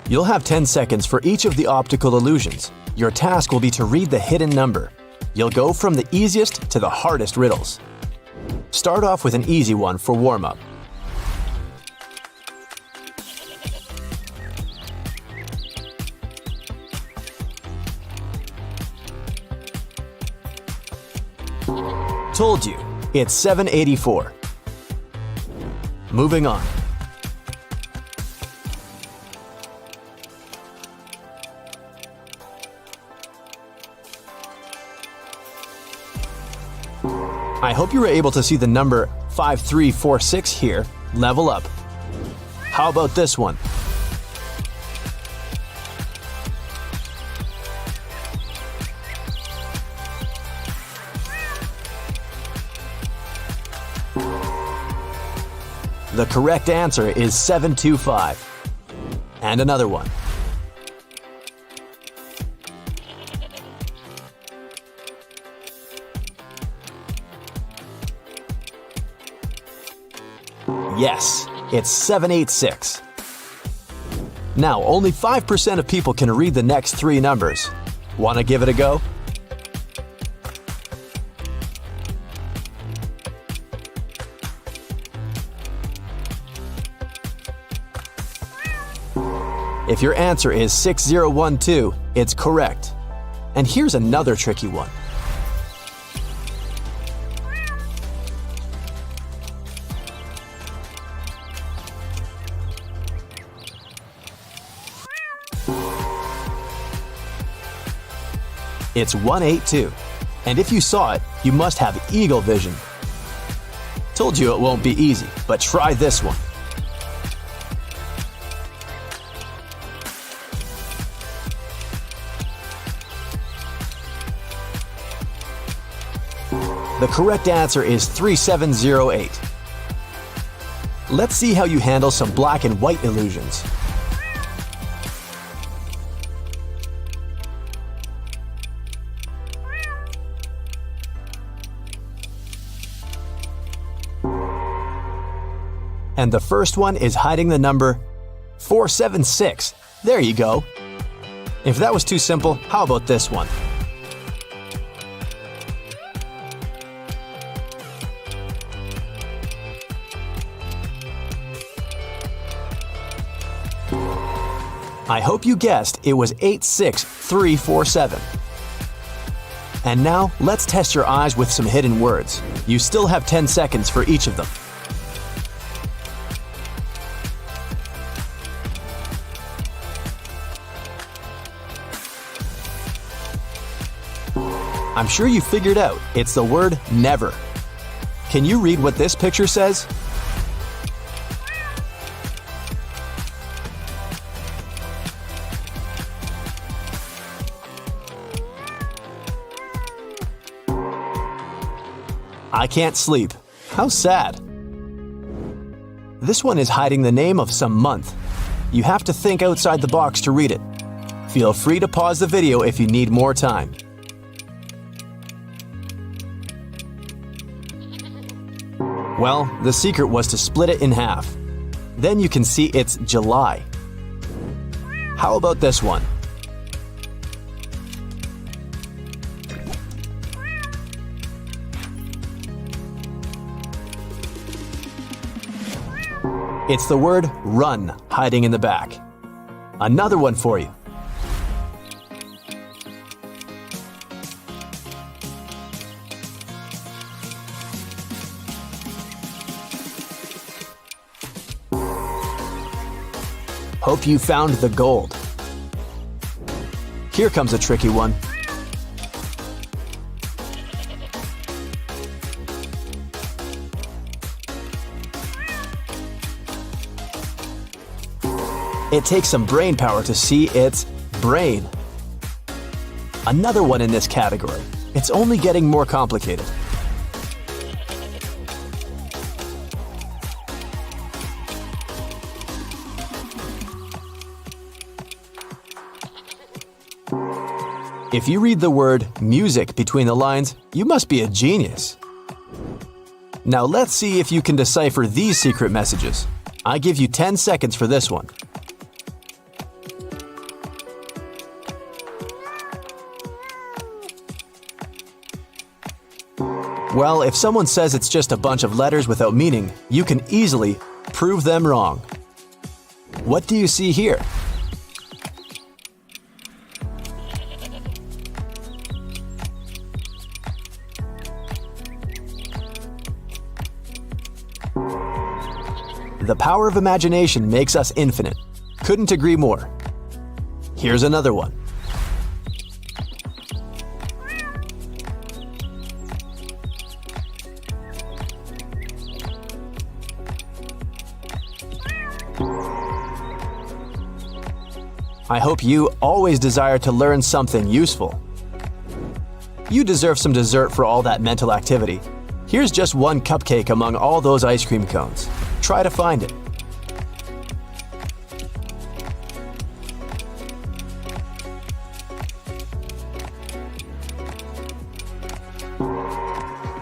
You'll have 10 seconds for each of the optical illusions. Your task will be to read the hidden number. You'll go from the easiest to the hardest riddles. Start off with an easy one for warm-up. Told you, it's 784. Moving on. I hope you were able to see the number 5346 here. Level up. How about this one? The correct answer is 725. And another one. Yes, it's 786. Now, only 5% of people can read the next three numbers. Want to give it a go? If your answer is 6012, it's correct. And here's another tricky one. It's 182. And if you saw it, you must have eagle vision. Told you it won't be easy, but try this one. The correct answer is 3708. Let's see how you handle some black and white illusions. And the first one is hiding the number 476. There you go. If that was too simple, how about this one? I hope you guessed it was 86347. And now, let's test your eyes with some hidden words. You still have 10 seconds for each of them. I'm sure you figured out it's the word never. Can you read what this picture says? I can't sleep. How sad. This one is hiding the name of some month. You have to think outside the box to read it. Feel free to pause the video if you need more time. Well, the secret was to split it in half. Then you can see it's July. How about this one? It's the word run hiding in the back. Another one for you. Hope you found the gold. Here comes a tricky one. It takes some brain power to see its brain. Another one in this category. It's only getting more complicated. If you read the word music between the lines, you must be a genius. Now let's see if you can decipher these secret messages. I give you 10 seconds for this one. Well, if someone says it's just a bunch of letters without meaning, you can easily prove them wrong. What do you see here? The power of imagination makes us infinite. Couldn't agree more. Here's another one. I hope you always desire to learn something useful. You deserve some dessert for all that mental activity. Here's just one cupcake among all those ice cream cones. Try to find it.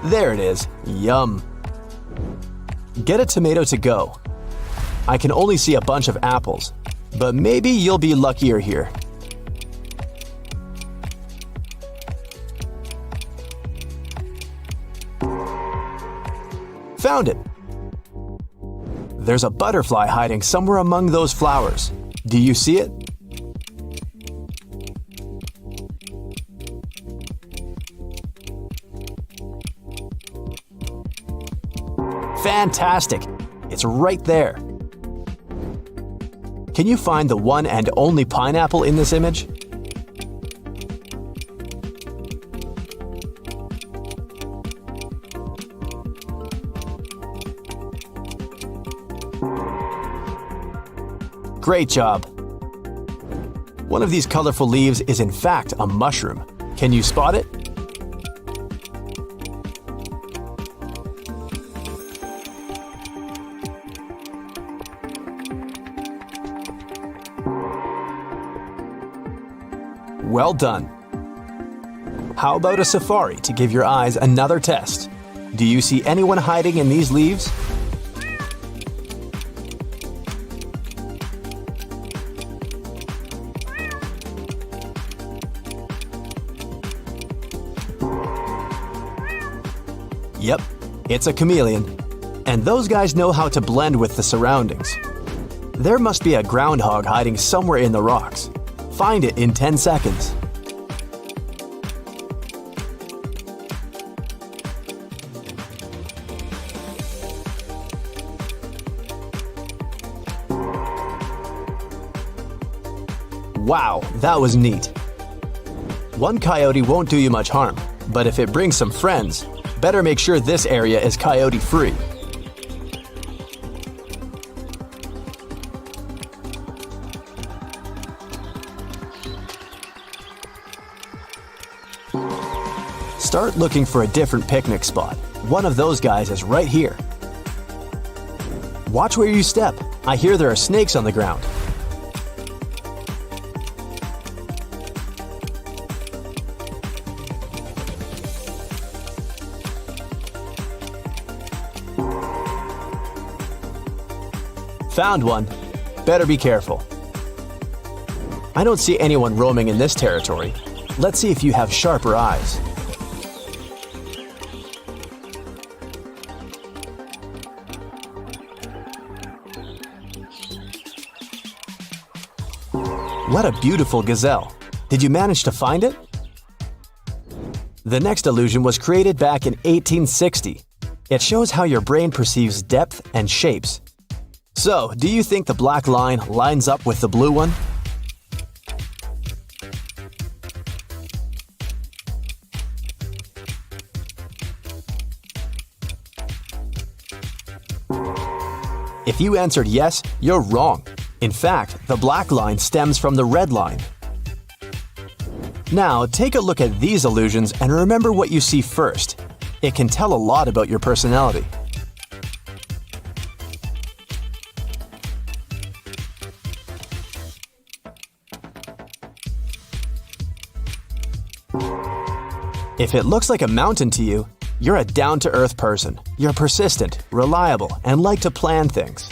There it is. Yum. Get a tomato to go. I can only see a bunch of apples, but maybe you'll be luckier here. Found it. There's a butterfly hiding somewhere among those flowers. Do you see it? Fantastic! It's right there. Can you find the one and only pineapple in this image? Great job! One of these colorful leaves is in fact a mushroom. Can you spot it? Well done! How about a safari to give your eyes another test? Do you see anyone hiding in these leaves? Yep, it's a chameleon. And those guys know how to blend with the surroundings. There must be a groundhog hiding somewhere in the rocks. Find it in 10 seconds. Wow, that was neat. One coyote won't do you much harm, but if it brings some friends, better make sure this area is coyote-free. Start looking for a different picnic spot. One of those guys is right here. Watch where you step. I hear there are snakes on the ground. Found one. Better be careful. I don't see anyone roaming in this territory. Let's see if you have sharper eyes. What a beautiful gazelle. Did you manage to find it? The next illusion was created back in 1860. It shows how your brain perceives depth and shapes. So, do you think the black line lines up with the blue one? If you answered yes, you're wrong. In fact, the black line stems from the red line. Now, take a look at these illusions and remember what you see first. It can tell a lot about your personality. If it looks like a mountain to you, you're a down-to-earth person. You're persistent, reliable, and like to plan things.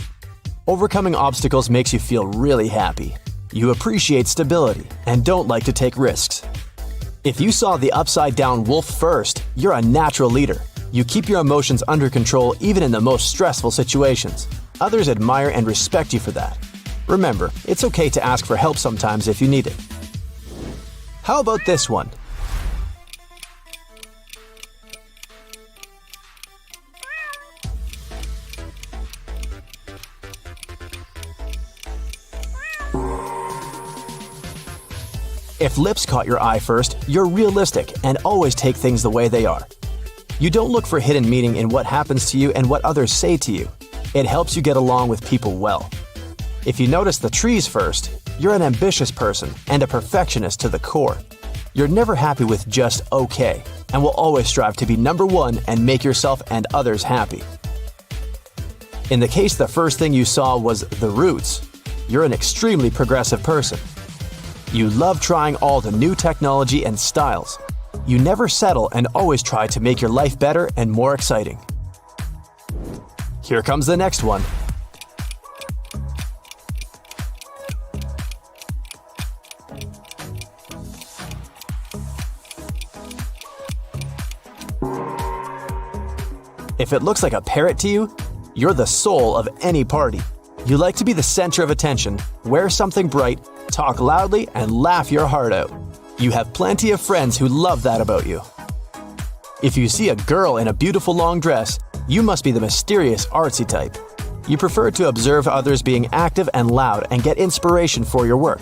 Overcoming obstacles makes you feel really happy. You appreciate stability and don't like to take risks. If you saw the upside-down wolf first, you're a natural leader. You keep your emotions under control even in the most stressful situations. Others admire and respect you for that. Remember, it's okay to ask for help sometimes if you need it. How about this one? If lips caught your eye first, you're realistic and always take things the way they are. You don't look for hidden meaning in what happens to you and what others say to you. It helps you get along with people well. If you notice the trees first, you're an ambitious person and a perfectionist to the core. You're never happy with just okay, and will always strive to be number one and make yourself and others happy. In the case the first thing you saw was the roots, you're an extremely progressive person. You love trying all the new technology and styles. You never settle and always try to make your life better and more exciting. Here comes the next one. If it looks like a parrot to you, you're the soul of any party. You like to be the center of attention, wear something bright, talk loudly, and laugh your heart out. You have plenty of friends who love that about you. If you see a girl in a beautiful long dress, you must be the mysterious artsy type. You prefer to observe others being active and loud and get inspiration for your work.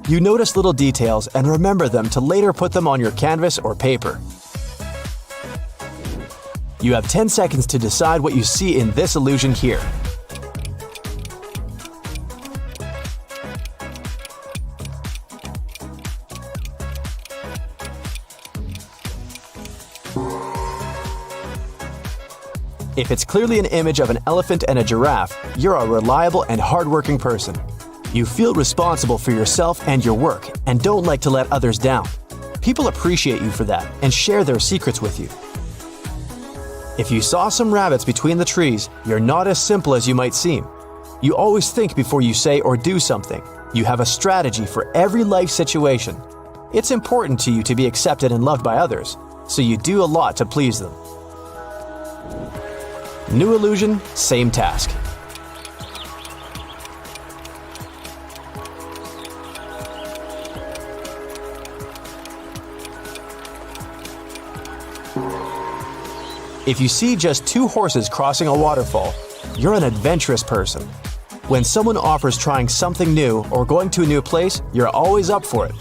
You notice little details and remember them to later put them on your canvas or paper. You have 10 seconds to decide what you see in this illusion here. If it's clearly an image of an elephant and a giraffe, you're a reliable and hardworking person. You feel responsible for yourself and your work and don't like to let others down. People appreciate you for that and share their secrets with you. If you saw some rabbits between the trees, you're not as simple as you might seem. You always think before you say or do something. You have a strategy for every life situation. It's important to you to be accepted and loved by others, so you do a lot to please them. New illusion, same task. If you see just two horses crossing a waterfall, you're an adventurous person. When someone offers trying something new or going to a new place, you're always up for it.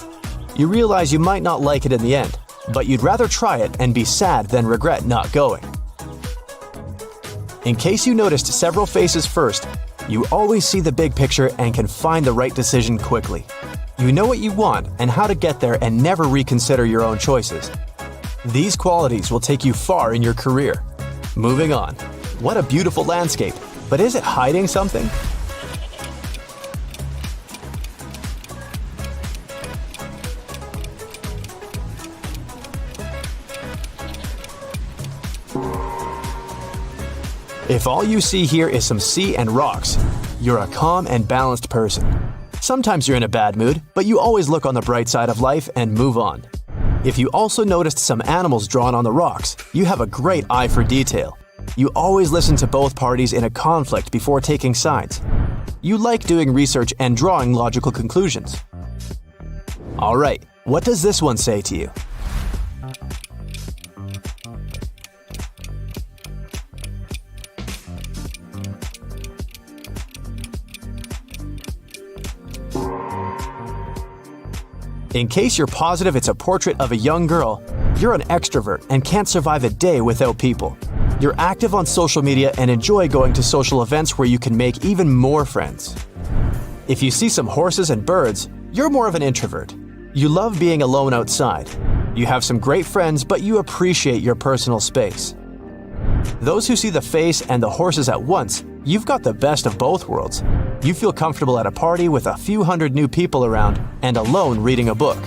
You realize you might not like it in the end, but you'd rather try it and be sad than regret not going. In case you noticed several faces first, you always see the big picture and can find the right decision quickly. You know what you want and how to get there and never reconsider your own choices. These qualities will take you far in your career. Moving on. What a beautiful landscape, but is it hiding something? If all you see here is some sea and rocks, you're a calm and balanced person. Sometimes you're in a bad mood, but you always look on the bright side of life and move on. If you also noticed some animals drawn on the rocks, you have a great eye for detail. You always listen to both parties in a conflict before taking sides. You like doing research and drawing logical conclusions. Alright, what does this one say to you? In case you're positive it's a portrait of a young girl, you're an extrovert and can't survive a day without people. You're active on social media and enjoy going to social events where you can make even more friends. If you see some horses and birds, you're more of an introvert. You love being alone outside. You have some great friends, but you appreciate your personal space. Those who see the face and the horses at once, you've got the best of both worlds. You feel comfortable at a party with a few hundred new people around and alone reading a book.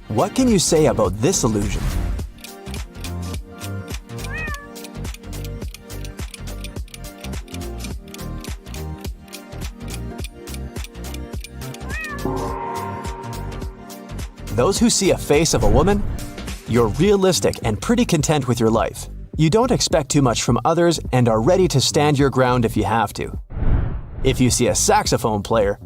What can you say about this illusion? Those who see a face of a woman, you're realistic and pretty content with your life. You don't expect too much from others and are ready to stand your ground if you have to. If you see a saxophone player,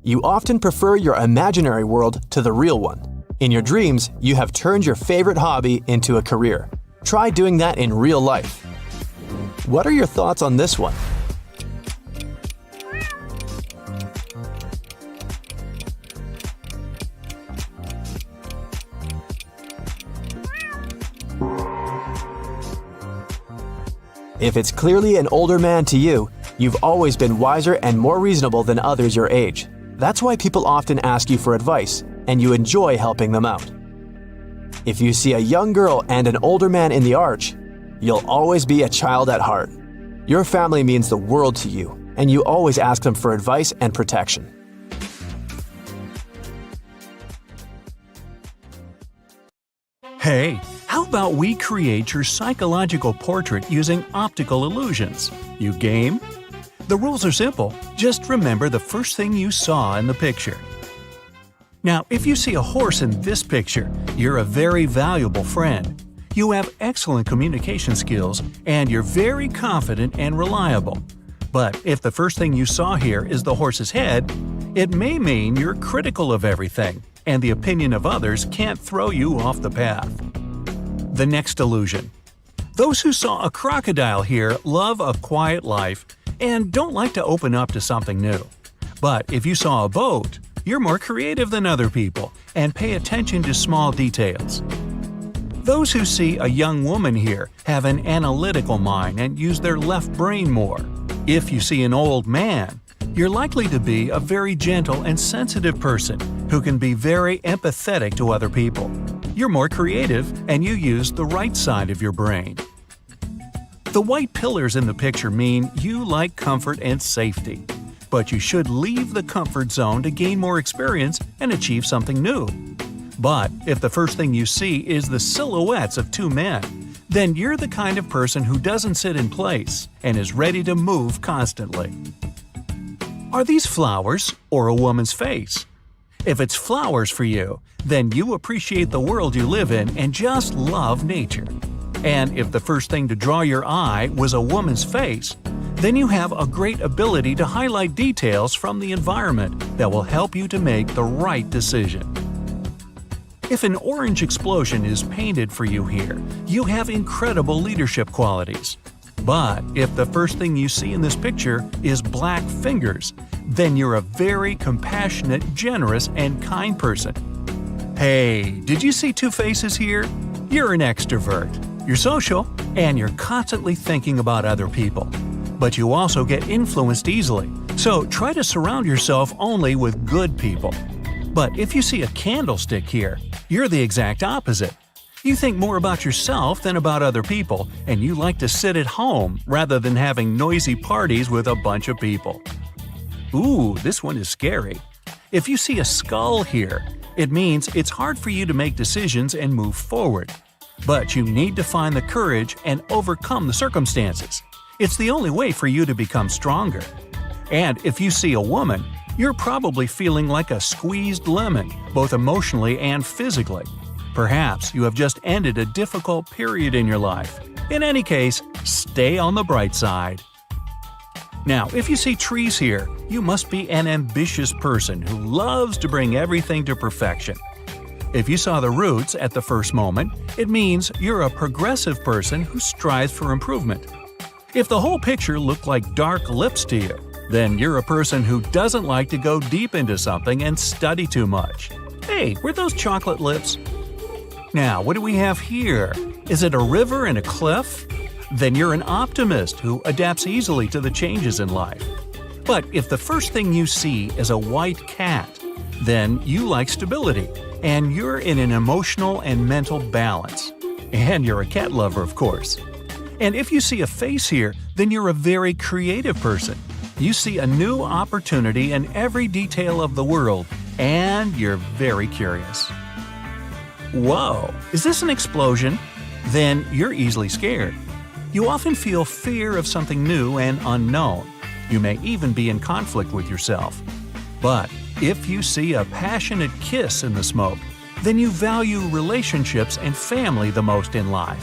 you often prefer your imaginary world to the real one. In your dreams, you have turned your favorite hobby into a career. Try doing that in real life. What are your thoughts on this one? If it's clearly an older man to you, you've always been wiser and more reasonable than others your age. That's why people often ask you for advice, and you enjoy helping them out. If you see a young girl and an older man in the arch, you'll always be a child at heart. Your family means the world to you, and you always ask them for advice and protection. Hey, how about we create your psychological portrait using optical illusions? You game? The rules are simple. Just remember the first thing you saw in the picture. Now, if you see a horse in this picture, you're a very valuable friend. You have excellent communication skills, and you're very confident and reliable. But if the first thing you saw here is the horse's head, it may mean you're critical of everything, and the opinion of others can't throw you off the path. The next illusion. Those who saw a crocodile here love a quiet life and don't like to open up to something new. But if you saw a boat, you're more creative than other people and pay attention to small details. Those who see a young woman here have an analytical mind and use their left brain more. If you see an old man, you're likely to be a very gentle and sensitive person who can be very empathetic to other people. You're more creative and you use the right side of your brain. The white pillars in the picture mean you like comfort and safety, but you should leave the comfort zone to gain more experience and achieve something new. But if the first thing you see is the silhouettes of two men, then you're the kind of person who doesn't sit in place and is ready to move constantly. Are these flowers or a woman's face? If it's flowers for you, then you appreciate the world you live in and just love nature. And if the first thing to draw your eye was a woman's face, then you have a great ability to highlight details from the environment that will help you to make the right decision. If an orange explosion is painted for you here, you have incredible leadership qualities. But if the first thing you see in this picture is black fingers, then you're a very compassionate, generous, and kind person. Hey, did you see two faces here? You're an extrovert. You're social, and you're constantly thinking about other people. But you also get influenced easily, so try to surround yourself only with good people. But if you see a candlestick here, you're the exact opposite. You think more about yourself than about other people, and you like to sit at home rather than having noisy parties with a bunch of people. Ooh, this one is scary. If you see a skull here, it means it's hard for you to make decisions and move forward. But you need to find the courage and overcome the circumstances. It's the only way for you to become stronger. And if you see a woman, you're probably feeling like a squeezed lemon, both emotionally and physically. Perhaps you have just ended a difficult period in your life. In any case, stay on the bright side. Now, if you see trees here, you must be an ambitious person who loves to bring everything to perfection. If you saw the roots at the first moment, it means you're a progressive person who strives for improvement. If the whole picture looked like dark lips to you, then you're a person who doesn't like to go deep into something and study too much. Hey, were those chocolate lips? Now, what do we have here? Is it a river and a cliff? Then you're an optimist who adapts easily to the changes in life. But if the first thing you see is a white cat, then you like stability, and you're in an emotional and mental balance. And you're a cat lover, of course. And if you see a face here, then you're a very creative person. You see a new opportunity in every detail of the world, and you're very curious. Whoa, is this an explosion? Then you're easily scared. You often feel fear of something new and unknown. You may even be in conflict with yourself. But if you see a passionate kiss in the smoke, then you value relationships and family the most in life.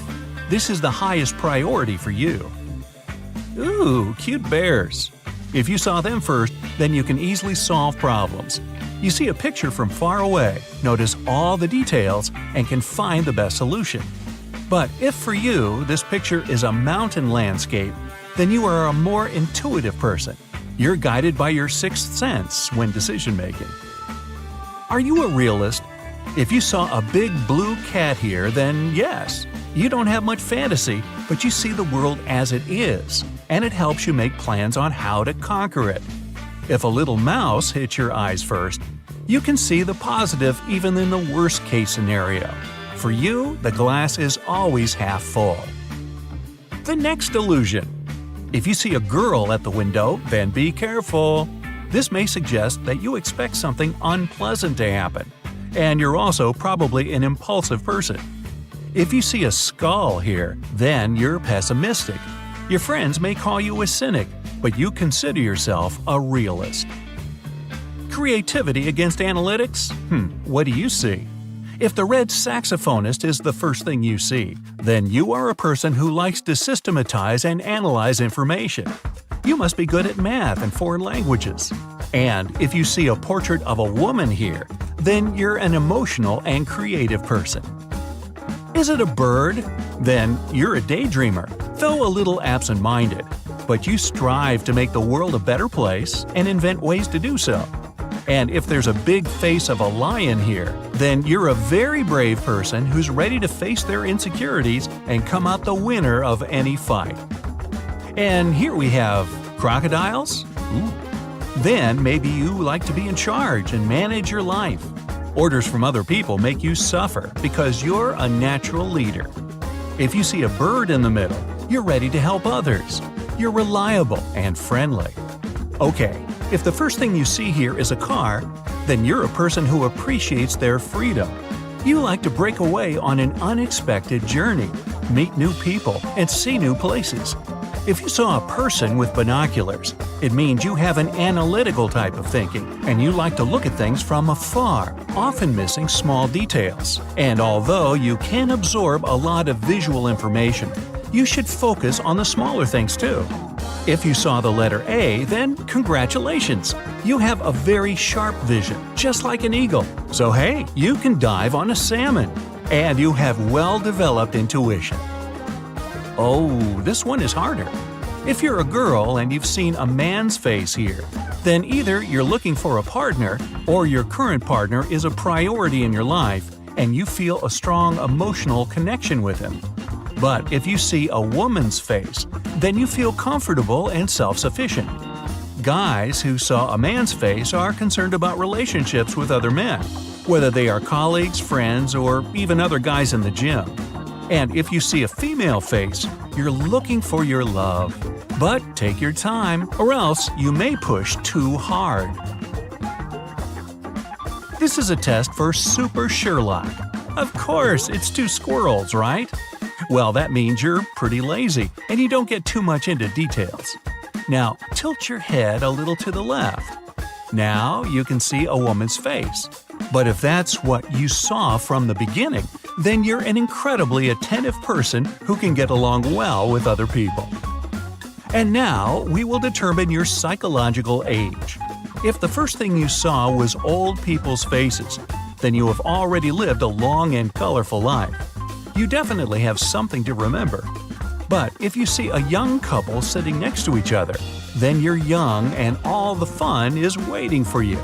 this is the highest priority for you. Ooh, cute bears. If you saw them first, then you can easily solve problems. You see a picture from far away, notice all the details, and can find the best solution. But if for you this picture is a mountain landscape, then you are a more intuitive person. You're guided by your sixth sense when decision-making. Are you a realist? If you saw a big blue cat here, then yes, you don't have much fantasy, but you see the world as it is, and it helps you make plans on how to conquer it. If a little mouse hits your eyes first, you can see the positive even in the worst-case scenario. For you, the glass is always half full. The next illusion. If you see a girl at the window, then be careful. This may suggest that you expect something unpleasant to happen, and you're also probably an impulsive person. If you see a skull here, then you're pessimistic. Your friends may call you a cynic, but you consider yourself a realist. Creativity against analytics? What do you see? If the red saxophonist is the first thing you see, then you are a person who likes to systematize and analyze information. You must be good at math and foreign languages. And if you see a portrait of a woman here, then you're an emotional and creative person. Is it a bird? Then you're a daydreamer, though a little absent-minded. But you strive to make the world a better place and invent ways to do so. And if there's a big face of a lion here, then you're a very brave person who's ready to face their insecurities and come out the winner of any fight. And here we have crocodiles? Then maybe you like to be in charge and manage your life. Orders from other people make you suffer because you're a natural leader. If you see a bird in the middle, you're ready to help others. You're reliable and friendly. Okay, if the first thing you see here is a car, then you're a person who appreciates their freedom. You like to break away on an unexpected journey, meet new people, and see new places. If you saw a person with binoculars, it means you have an analytical type of thinking, and you like to look at things from afar, often missing small details. And although you can absorb a lot of visual information, you should focus on the smaller things too. If you saw the letter A, then congratulations! You have a very sharp vision, just like an eagle. So hey, you can dive on a salmon. And you have well-developed intuition. Oh, this one is harder. If you're a girl and you've seen a man's face here, then either you're looking for a partner or your current partner is a priority in your life and you feel a strong emotional connection with him. But if you see a woman's face, then you feel comfortable and self-sufficient. Guys who saw a man's face are concerned about relationships with other men, whether they are colleagues, friends, or even other guys in the gym. And if you see a female face, you're looking for your love. But take your time, or else you may push too hard. This is a test for Super Sherlock. Of course, it's two squirrels, right? Well, that means you're pretty lazy, and you don't get too much into details. Now, tilt your head a little to the left. Now you can see a woman's face. But if that's what you saw from the beginning, then you're an incredibly attentive person who can get along well with other people. And now we will determine your psychological age. If the first thing you saw was old people's faces, then you have already lived a long and colorful life. You definitely have something to remember. But if you see a young couple sitting next to each other, then you're young and all the fun is waiting for you.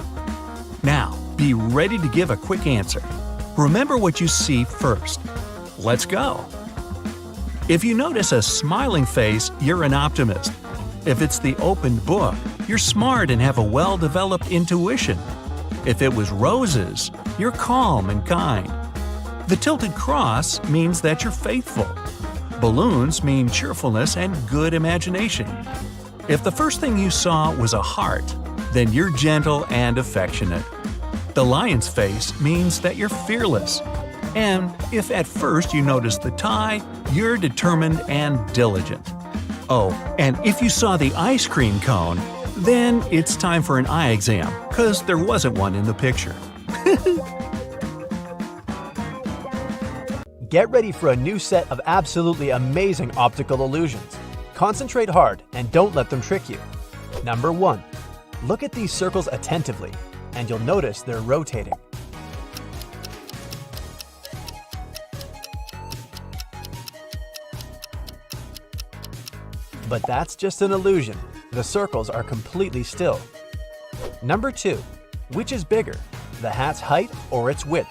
Now, be ready to give a quick answer. Remember what you see first. Let's go! If you notice a smiling face, you're an optimist. If it's the opened book, you're smart and have a well-developed intuition. If it was roses, you're calm and kind. The tilted cross means that you're faithful. Balloons mean cheerfulness and good imagination. If the first thing you saw was a heart, then you're gentle and affectionate. The lion's face means that you're fearless. And if at first you noticed the tie, you're determined and diligent. Oh, and if you saw the ice cream cone, then it's time for an eye exam, because there wasn't one in the picture. Get ready for a new set of absolutely amazing optical illusions. Concentrate hard and don't let them trick you. Number 1. Look at these circles attentively, and you'll notice they're rotating. But that's just an illusion. The circles are completely still. Number 2. Which is bigger, the hat's height or its width?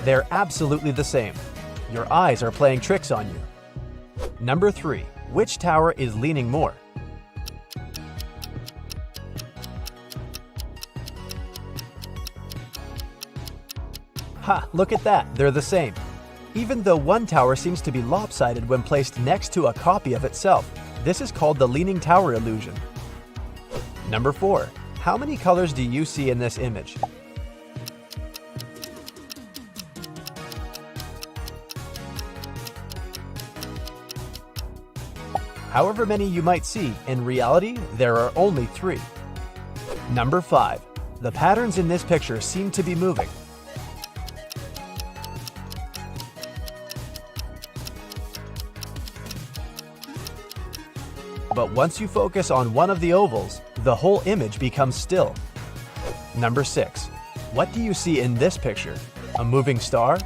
They're absolutely the same. Your eyes are playing tricks on you. Number 3. Which tower is leaning more? Ha! Look at that, they're the same. Even though one tower seems to be lopsided when placed next to a copy of itself, this is called the leaning tower illusion. Number 4. How many colors do you see in this image? However many you might see, in reality, there are only 3. Number 5. The patterns in this picture seem to be moving. But once you focus on one of the ovals, the whole image becomes still. Number 6. What do you see in this picture? A moving star?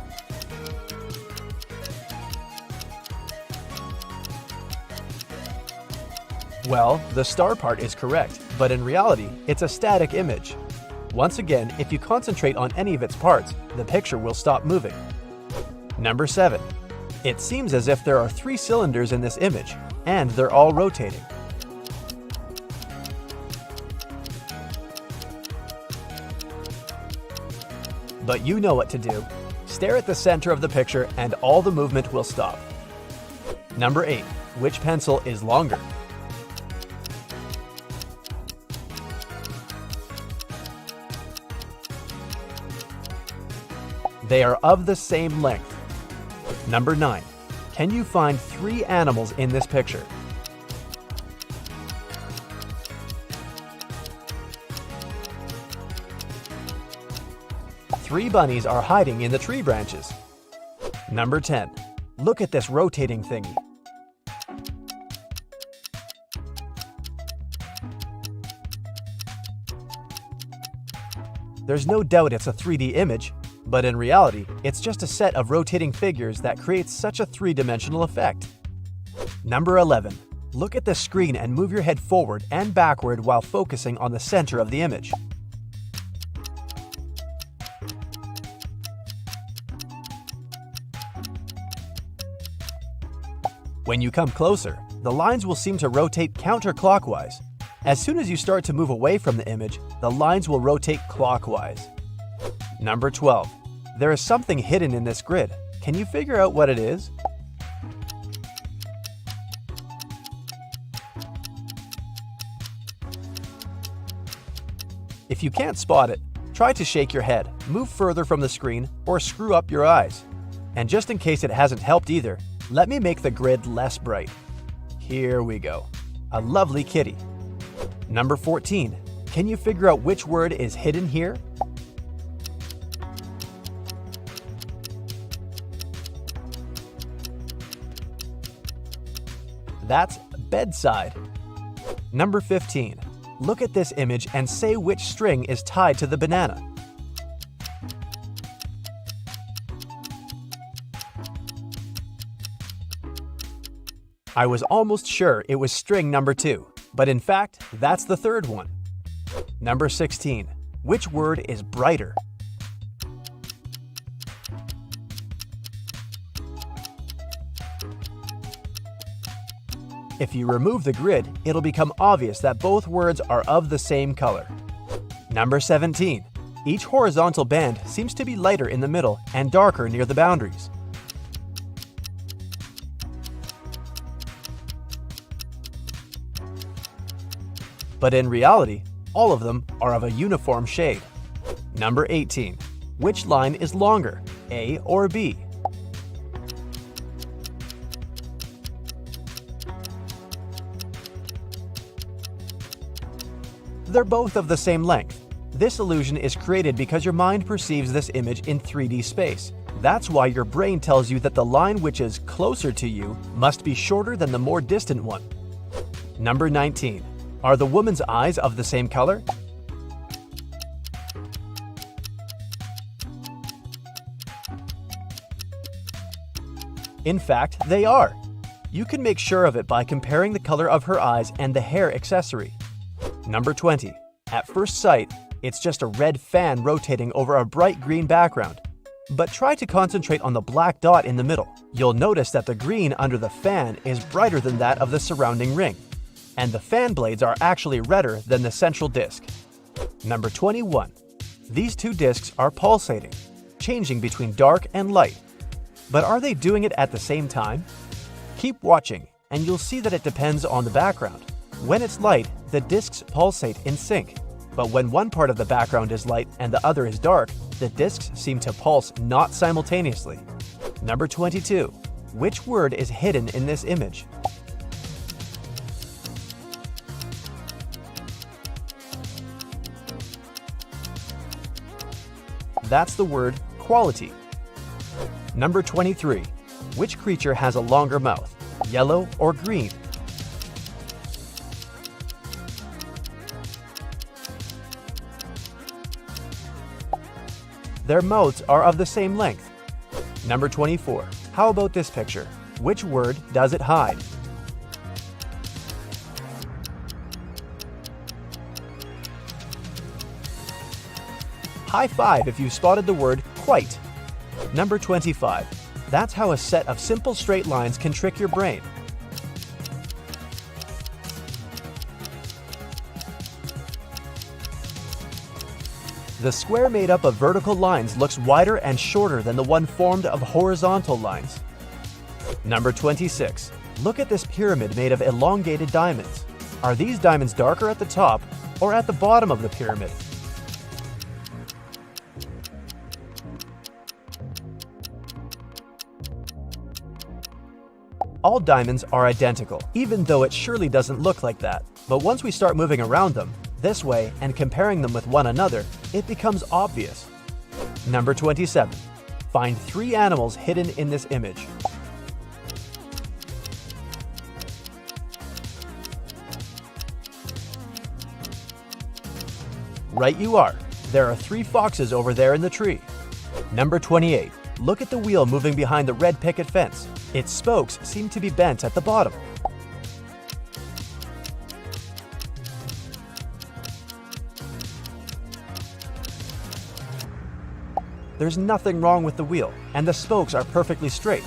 Well, the star part is correct, but in reality, it's a static image. Once again, if you concentrate on any of its parts, the picture will stop moving. Number 7. It seems as if there are 3 cylinders in this image, and they're all rotating. But you know what to do. Stare at the center of the picture and all the movement will stop. Number 8. Which pencil is longer? They are of the same length. Number 9. Can you find 3 animals in this picture? Three bunnies are hiding in the tree branches. Number 10. Look at this rotating thingy. There's no doubt it's a 3D image, but in reality, it's just a set of rotating figures that creates such a 3-dimensional effect. Number 11. Look at the screen and move your head forward and backward while focusing on the center of the image. When you come closer, the lines will seem to rotate counterclockwise. As soon as you start to move away from the image, the lines will rotate clockwise. Number 12. There is something hidden in this grid. Can you figure out what it is? If you can't spot it, try to shake your head, move further from the screen, or screw up your eyes. And just in case it hasn't helped either, let me make the grid less bright. Here we go. A lovely kitty. Number 14. Can you figure out which word is hidden here? That's bedside. Number 15. Look at this image and say which string is tied to the banana. I was almost sure it was string number 2, but in fact, that's the third one. Number 16. Which word is brighter? If you remove the grid, it'll become obvious that both words are of the same color. Number 17. Each horizontal band seems to be lighter in the middle and darker near the boundaries. But in reality, all of them are of a uniform shade. Number 18. Which line is longer, A or B? They're both of the same length. This illusion is created because your mind perceives this image in 3D space. That's why your brain tells you that the line which is closer to you must be shorter than the more distant one. Number 19. Are the woman's eyes of the same color? In fact, they are. You can make sure of it by comparing the color of her eyes and the hair accessory. Number 20. At first sight, it's just a red fan rotating over a bright green background. But try to concentrate on the black dot in the middle. You'll notice that the green under the fan is brighter than that of the surrounding ring, and the fan blades are actually redder than the central disc. Number 21. These two discs are pulsating, changing between dark and light. But are they doing it at the same time? Keep watching, and you'll see that it depends on the background. When it's light, the discs pulsate in sync. But when one part of the background is light and the other is dark, the discs seem to pulse not simultaneously. Number 22. Which word is hidden in this image? That's the word quality. Number 23. Which creature has a longer mouth, yellow or green? Their mouths are of the same length. Number 24. How about this picture? Which word does it hide? High five if you spotted the word quite. Number 25. That's how a set of simple straight lines can trick your brain. The square made up of vertical lines looks wider and shorter than the one formed of horizontal lines. Number 26. Look at this pyramid made of elongated diamonds. Are these diamonds darker at the top or at the bottom of the pyramid? All diamonds are identical, even though it surely doesn't look like that. But once we start moving around them, this way, and comparing them with one another, it becomes obvious. Number 27. Find 3 animals hidden in this image. Right you are. There are 3 foxes over there in the tree. Number 28. Look at the wheel moving behind the red picket fence. Its spokes seem to be bent at the bottom. There's nothing wrong with the wheel, and the spokes are perfectly straight.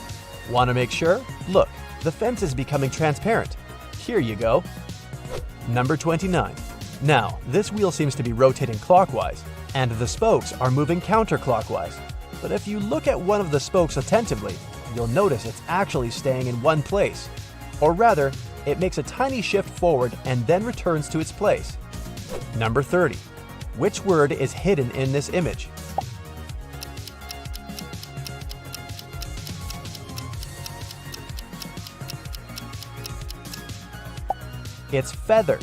Want to make sure? Look, the fence is becoming transparent. Here you go. Number 29. Now, this wheel seems to be rotating clockwise, and the spokes are moving counterclockwise. But if you look at one of the spokes attentively, you'll notice it's actually staying in one place. Or rather, it makes a tiny shift forward and then returns to its place. Number 30. Which word is hidden in this image? It's feather.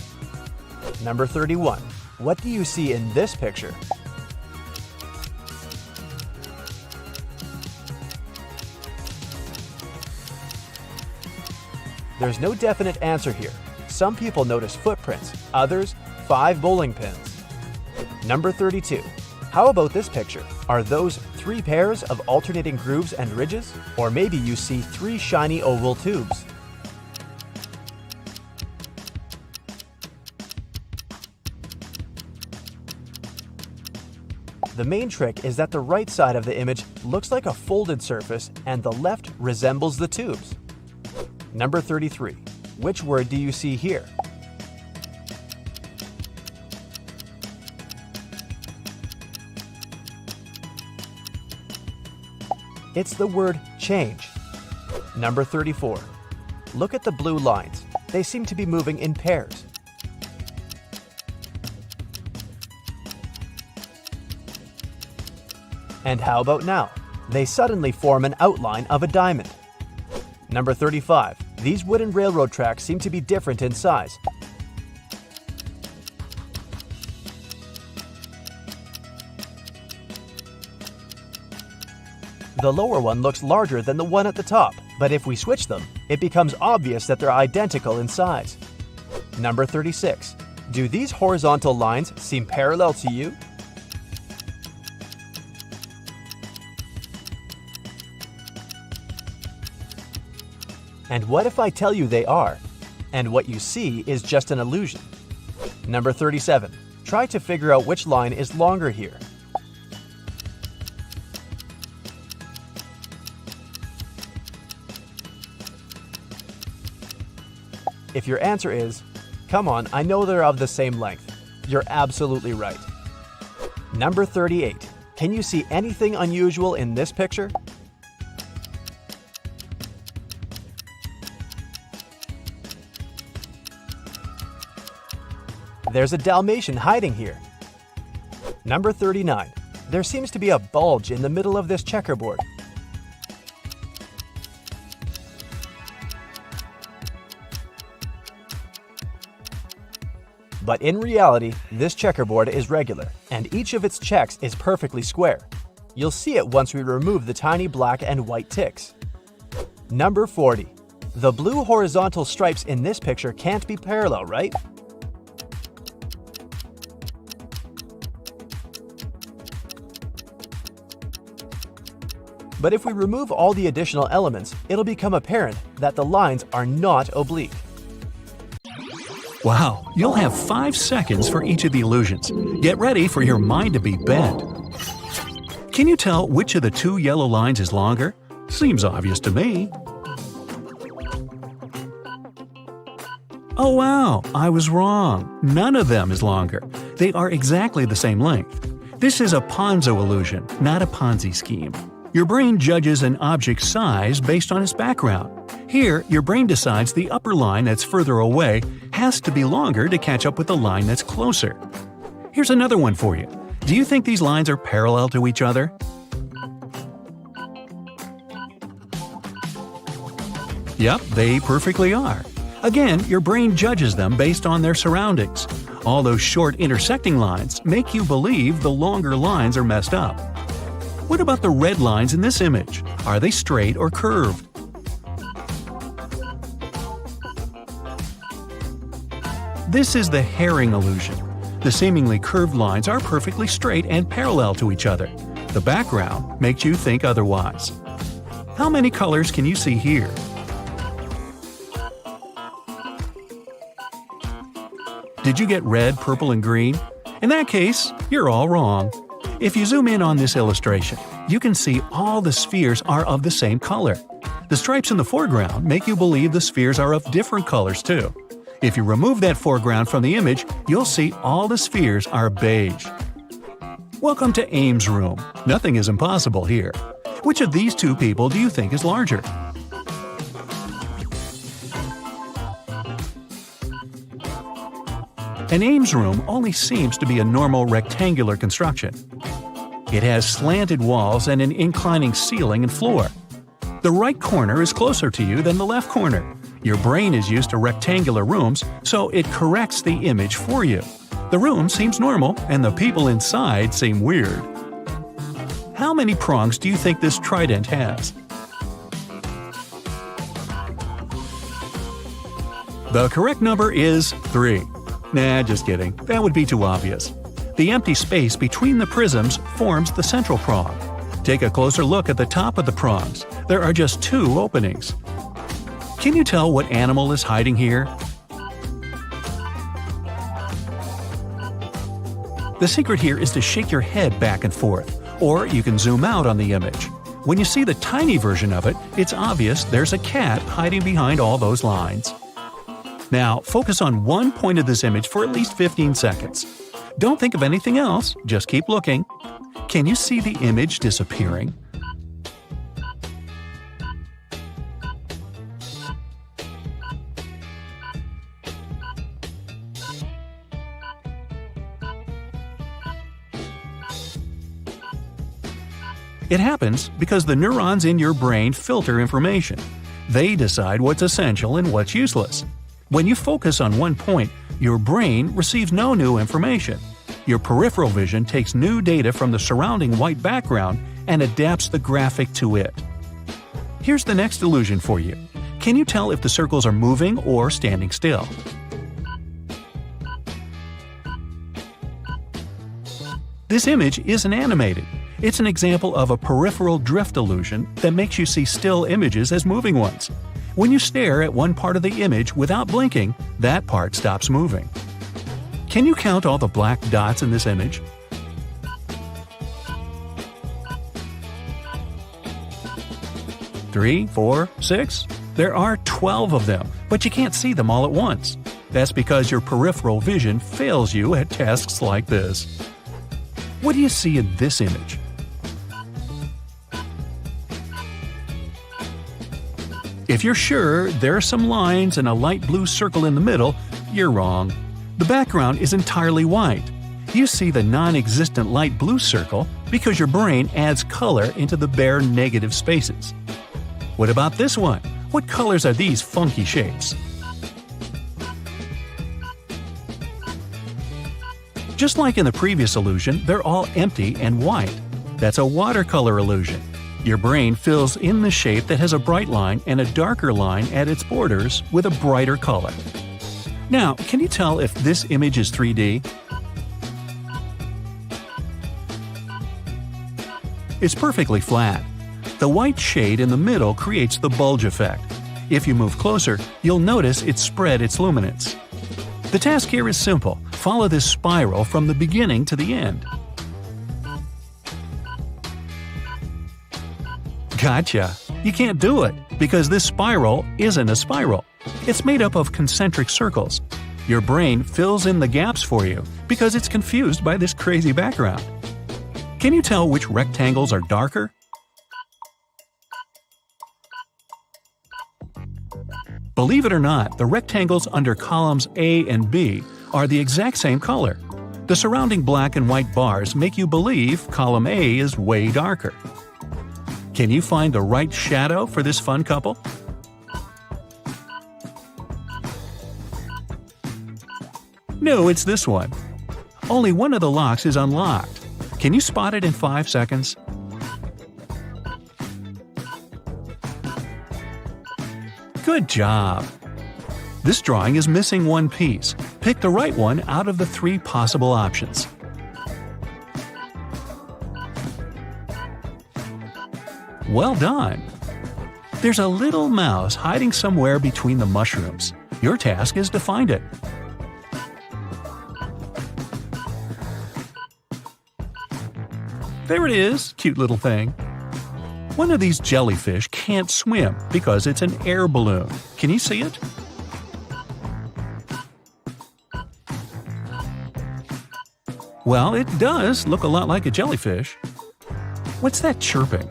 Number 31. What do you see in this picture? There's no definite answer here. Some people notice footprints, others 5 bowling pins. Number 32. How about this picture? Are those 3 pairs of alternating grooves and ridges? Or maybe you see 3 shiny oval tubes. The main trick is that the right side of the image looks like a folded surface and the left resembles the tubes. Number 33. Which word do you see here? It's the word change. Number 34. Look at the blue lines. They seem to be moving in pairs. And how about now? They suddenly form an outline of a diamond. Number 35. These wooden railroad tracks seem to be different in size. The lower one looks larger than the one at the top, but if we switch them, it becomes obvious that they're identical in size. Number 36. Do these horizontal lines seem parallel to you? And what if I tell you they are, and what you see is just an illusion? Number 37. Try to figure out which line is longer here. If your answer is, "Come on, I know they're of the same length," you're absolutely right. Number 38. Can you see anything unusual in this picture? There's a Dalmatian hiding here. Number 39. There seems to be a bulge in the middle of this checkerboard. But in reality, this checkerboard is regular, and each of its checks is perfectly square. You'll see it once we remove the tiny black and white ticks. Number 40. The blue horizontal stripes in this picture can't be parallel, right? But if we remove all the additional elements, it'll become apparent that the lines are not oblique. Wow, you'll have 5 seconds for each of the illusions. Get ready for your mind to be bent. Can you tell which of the 2 yellow lines is longer? Seems obvious to me. Oh wow, I was wrong. None of them is longer. They are exactly the same length. This is a Ponzo illusion, not a Ponzi scheme. Your brain judges an object's size based on its background. Here, your brain decides the upper line that's further away has to be longer to catch up with the line that's closer. Here's another one for you. Do you think these lines are parallel to each other? Yep, they perfectly are. Again, your brain judges them based on their surroundings. All those short intersecting lines make you believe the longer lines are messed up. What about the red lines in this image? Are they straight or curved? This is the herring illusion. The seemingly curved lines are perfectly straight and parallel to each other. The background makes you think otherwise. How many colors can you see here? Did you get red, purple, and green? In that case, you're all wrong. If you zoom in on this illustration, you can see all the spheres are of the same color. The stripes in the foreground make you believe the spheres are of different colors too. If you remove that foreground from the image, you'll see all the spheres are beige. Welcome to Ames' room. Nothing is impossible here. Which of these 2 people do you think is larger? An Ames room only seems to be a normal rectangular construction. It has slanted walls and an inclining ceiling and floor. The right corner is closer to you than the left corner. Your brain is used to rectangular rooms, so it corrects the image for you. The room seems normal, and the people inside seem weird. How many prongs do you think this trident has? The correct number is 3. Nah, just kidding. That would be too obvious. The empty space between the prisms forms the central prong. Take a closer look at the top of the prongs. There are just 2 openings. Can you tell what animal is hiding here? The secret here is to shake your head back and forth, or you can zoom out on the image. When you see the tiny version of it, it's obvious there's a cat hiding behind all those lines. Now, focus on one point of this image for at least 15 seconds. Don't think of anything else, just keep looking. Can you see the image disappearing? It happens because the neurons in your brain filter information. They decide what's essential and what's useless. When you focus on one point, your brain receives no new information. Your peripheral vision takes new data from the surrounding white background and adapts the graphic to it. Here's the next illusion for you. Can you tell if the circles are moving or standing still? This image isn't animated. It's an example of a peripheral drift illusion that makes you see still images as moving ones. When you stare at one part of the image without blinking, that part stops moving. Can you count all the black dots in this image? Three, 4, 6? There are 12 of them, but you can't see them all at once. That's because your peripheral vision fails you at tasks like this. What do you see in this image? If you're sure there are some lines and a light blue circle in the middle, you're wrong. The background is entirely white. You see the non-existent light blue circle because your brain adds color into the bare negative spaces. What about this one? What colors are these funky shapes? Just like in the previous illusion, they're all empty and white. That's a watercolor illusion. Your brain fills in the shape that has a bright line and a darker line at its borders with a brighter color. Now, can you tell if this image is 3D? It's perfectly flat. The white shade in the middle creates the bulge effect. If you move closer, you'll notice it spread its luminance. The task here is simple. Follow this spiral from the beginning to the end. Gotcha! You can't do it, because this spiral isn't a spiral. It's made up of concentric circles. Your brain fills in the gaps for you, because it's confused by this crazy background. Can you tell which rectangles are darker? Believe it or not, the rectangles under columns A and B are the exact same color. The surrounding black and white bars make you believe column A is way darker. Can you find the right shadow for this fun couple? No, it's this one. Only one of the locks is unlocked. Can you spot it in 5 seconds? Good job! This drawing is missing one piece. Pick the right one out of the 3 possible options. Well done! There's a little mouse hiding somewhere between the mushrooms. Your task is to find it. There it is, cute little thing. One of these jellyfish can't swim because it's an air balloon. Can you see it? Well, it does look a lot like a jellyfish. What's that chirping?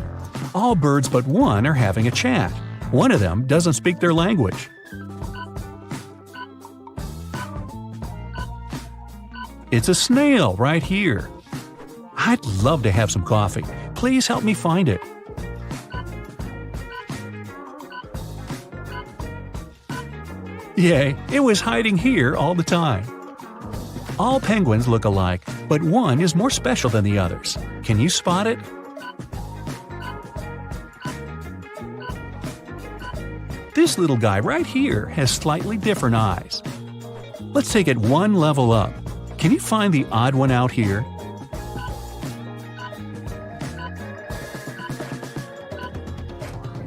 All birds but one are having a chat. One of them doesn't speak their language. It's a snail right here. I'd love to have some coffee. Please help me find it. Yay, it was hiding here all the time. All penguins look alike, but one is more special than the others. Can you spot it? This little guy right here has slightly different eyes. Let's take it one level up. Can you find the odd one out here?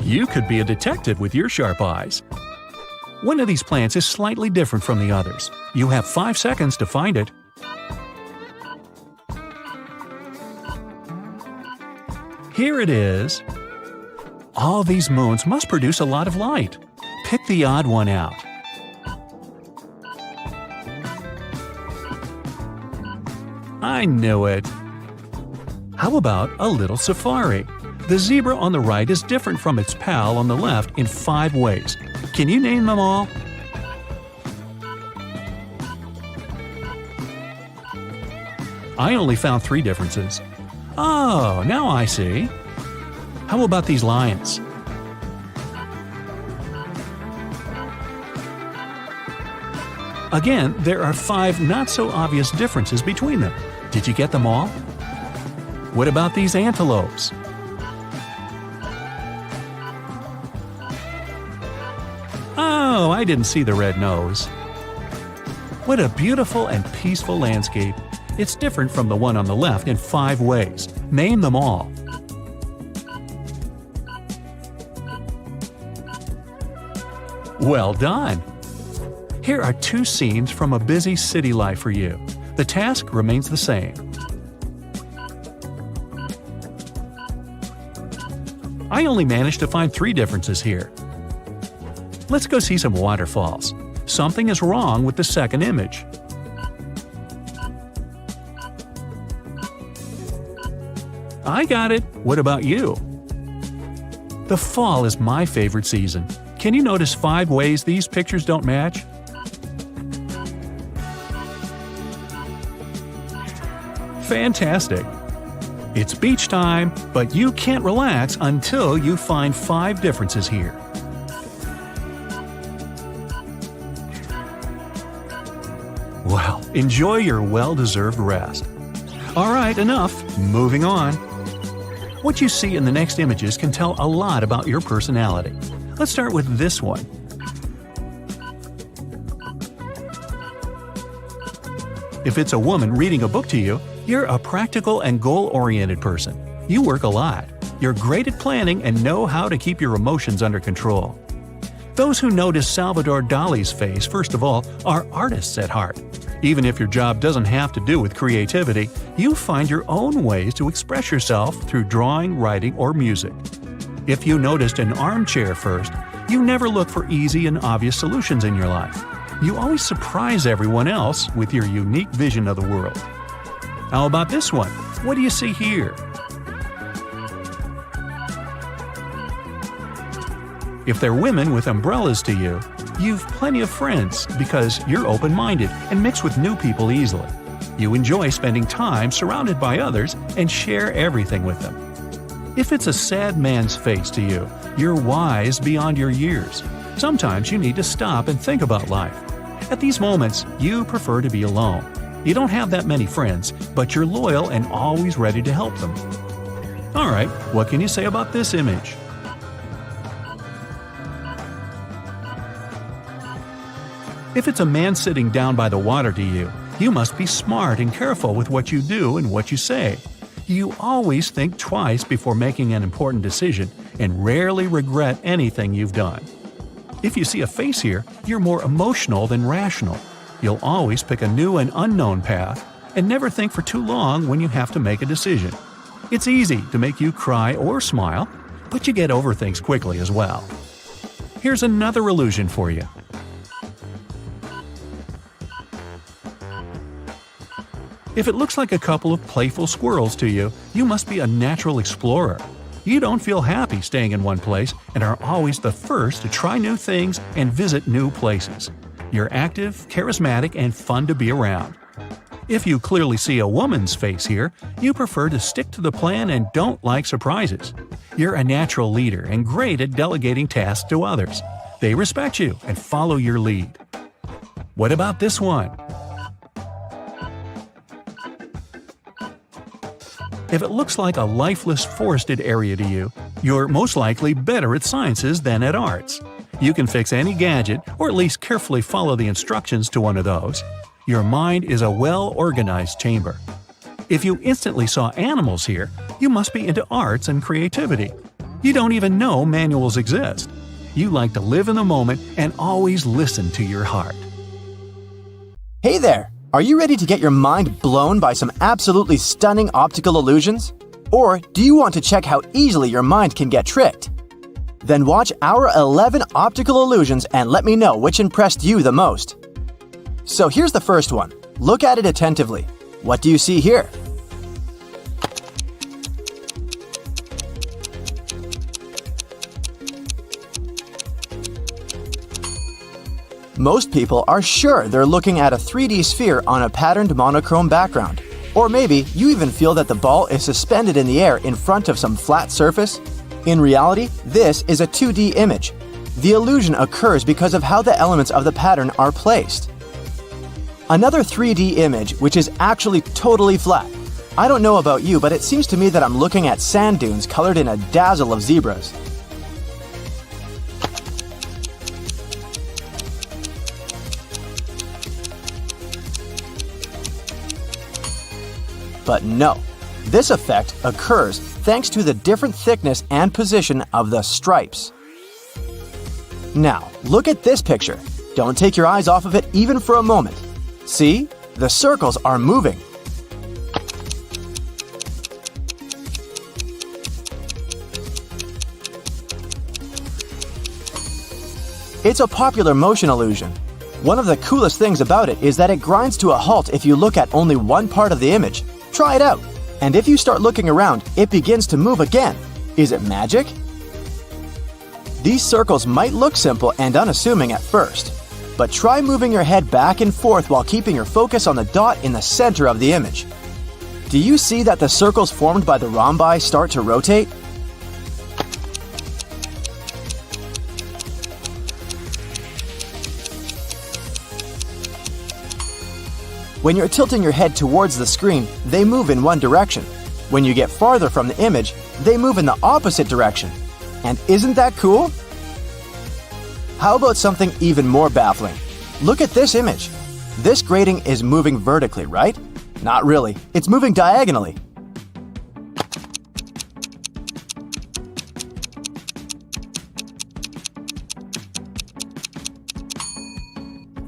You could be a detective with your sharp eyes. One of these plants is slightly different from the others. You have 5 seconds to find it. Here it is. All these moons must produce a lot of light. Pick the odd one out. I knew it. How about a little safari? The zebra on the right is different from its pal on the left in 5 ways. Can you name them all? I only found 3 differences. Oh, now I see. How about these lions? Again, there are 5 not-so-obvious differences between them. Did you get them all? What about these antelopes? I didn't see the red nose. What a beautiful and peaceful landscape. It's different from the one on the left in 5 ways. Name them all. Well done! Here are 2 scenes from a busy city life for you. The task remains the same. I only managed to find 3 differences here. Let's go see some waterfalls. Something is wrong with the second image. I got it. What about you? The fall is my favorite season. Can you notice 5 ways these pictures don't match? Fantastic! It's beach time, but you can't relax until you find 5 differences here. Well, enjoy your well-deserved rest. All right, enough. Moving on. What you see in the next images can tell a lot about your personality. Let's start with this one. If it's a woman reading a book to you, you're a practical and goal-oriented person. You work a lot. You're great at planning and know how to keep your emotions under control. Those who notice Salvador Dali's face, first of all, are artists at heart. Even if your job doesn't have to do with creativity, you find your own ways to express yourself through drawing, writing, or music. If you noticed an armchair first, you never look for easy and obvious solutions in your life. You always surprise everyone else with your unique vision of the world. How about this one? What do you see here? If they're women with umbrellas to you, you've plenty of friends because you're open-minded and mix with new people easily. You enjoy spending time surrounded by others and share everything with them. If it's a sad man's face to you, you're wise beyond your years. Sometimes you need to stop and think about life. At these moments, you prefer to be alone. You don't have that many friends, but you're loyal and always ready to help them. Alright, what can you say about this image? If it's a man sitting down by the water to you, you must be smart and careful with what you do and what you say. You always think twice before making an important decision and rarely regret anything you've done. If you see a face here, you're more emotional than rational. You'll always pick a new and unknown path and never think for too long when you have to make a decision. It's easy to make you cry or smile, but you get over things quickly as well. Here's another illusion for you. If it looks like a couple of playful squirrels to you, you must be a natural explorer. You don't feel happy staying in one place and are always the first to try new things and visit new places. You're active, charismatic, and fun to be around. If you clearly see a woman's face here, you prefer to stick to the plan and don't like surprises. You're a natural leader and great at delegating tasks to others. They respect you and follow your lead. What about this one? If it looks like a lifeless forested area to you, you're most likely better at sciences than at arts. You can fix any gadget, or at least carefully follow the instructions to one of those. Your mind is a well-organized chamber. If you instantly saw animals here, you must be into arts and creativity. You don't even know manuals exist. You like to live in the moment and always listen to your heart. Hey there! Are you ready to get your mind blown by some absolutely stunning optical illusions? Or do you want to check how easily your mind can get tricked? Then watch our 11 optical illusions and let me know which impressed you the most. So here's the first one. Look at it attentively. What do you see here? Most people are sure they're looking at a 3D sphere on a patterned monochrome background. Or maybe you even feel that the ball is suspended in the air in front of some flat surface. In reality, this is a 2D image. The illusion occurs because of how the elements of the pattern are placed. Another 3D image, which is actually totally flat. I don't know about you, but it seems to me that I'm looking at sand dunes colored in a dazzle of zebras. But no, this effect occurs thanks to the different thickness and position of the stripes. Now, look at this picture. Don't take your eyes off of it even for a moment. See? The circles are moving. It's a popular motion illusion. One of the coolest things about it is that it grinds to a halt if you look at only one part of the image. Try it out. And if you start looking around, it begins to move again. Is it magic? These circles might look simple and unassuming at first, but try moving your head back and forth while keeping your focus on the dot in the center of the image. Do you see that the circles formed by the rhombi start to rotate? When you're tilting your head towards the screen, they move in one direction. When you get farther from the image, they move in the opposite direction. And isn't that cool? How about something even more baffling? Look at this image. This grating is moving vertically, right? Not really. It's moving diagonally.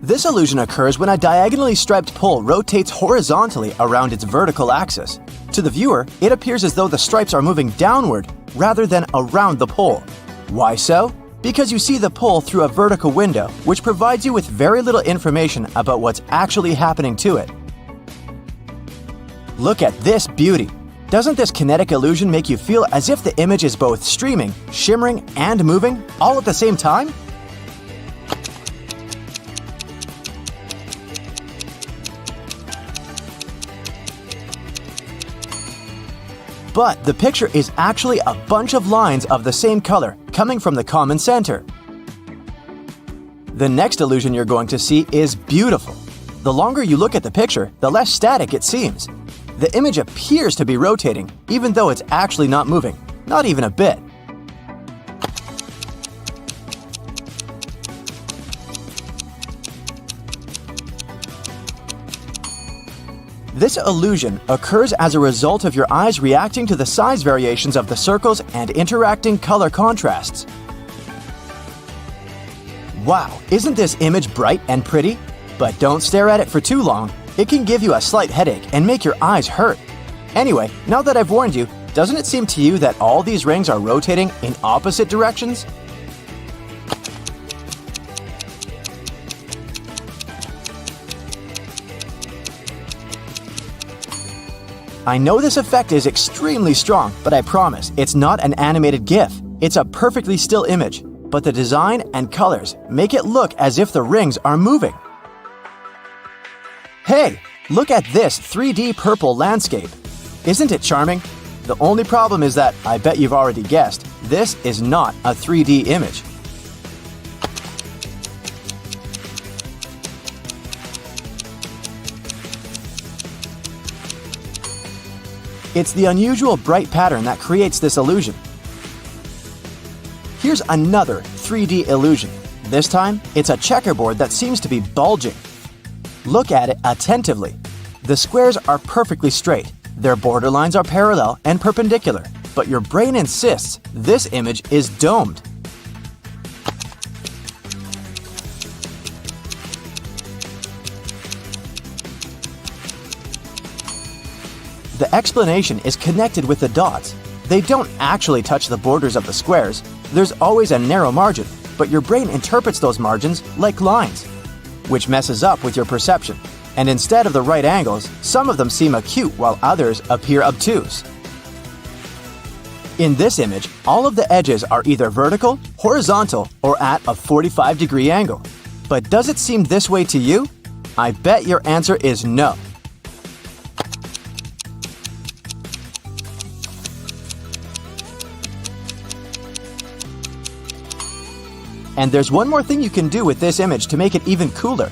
This illusion occurs when a diagonally striped pole rotates horizontally around its vertical axis. To the viewer, it appears as though the stripes are moving downward rather than around the pole. Why so? Because you see the pole through a vertical window, which provides you with very little information about what's actually happening to it. Look at this beauty! Doesn't this kinetic illusion make you feel as if the image is both streaming, shimmering, and moving all at the same time? But the picture is actually a bunch of lines of the same color coming from the common center. The next illusion you're going to see is beautiful. The longer you look at the picture, the less static it seems. The image appears to be rotating, even though it's actually not moving, not even a bit. This illusion occurs as a result of your eyes reacting to the size variations of the circles and interacting color contrasts. Wow, isn't this image bright and pretty? But don't stare at it for too long. It can give you a slight headache and make your eyes hurt. Anyway, now that I've warned you, doesn't it seem to you that all these rings are rotating in opposite directions? I know this effect is extremely strong, but I promise it's not an animated GIF. It's a perfectly still image, but the design and colors make it look as if the rings are moving. Hey, look at this 3D purple landscape. Isn't it charming? The only problem is that, I bet you've already guessed, this is not a 3D image. It's the unusual bright pattern that creates this illusion. Here's another 3D illusion. This time, it's a checkerboard that seems to be bulging. Look at it attentively. The squares are perfectly straight. Their borderlines are parallel and perpendicular, but your brain insists this image is domed. The explanation is connected with the dots. They don't actually touch the borders of the squares. There's always a narrow margin, but your brain interprets those margins like lines, which messes up with your perception. And instead of the right angles, some of them seem acute while others appear obtuse. In this image, all of the edges are either vertical, horizontal, or at a 45-degree angle. But does it seem this way to you? I bet your answer is no. And there's one more thing you can do with this image to make it even cooler.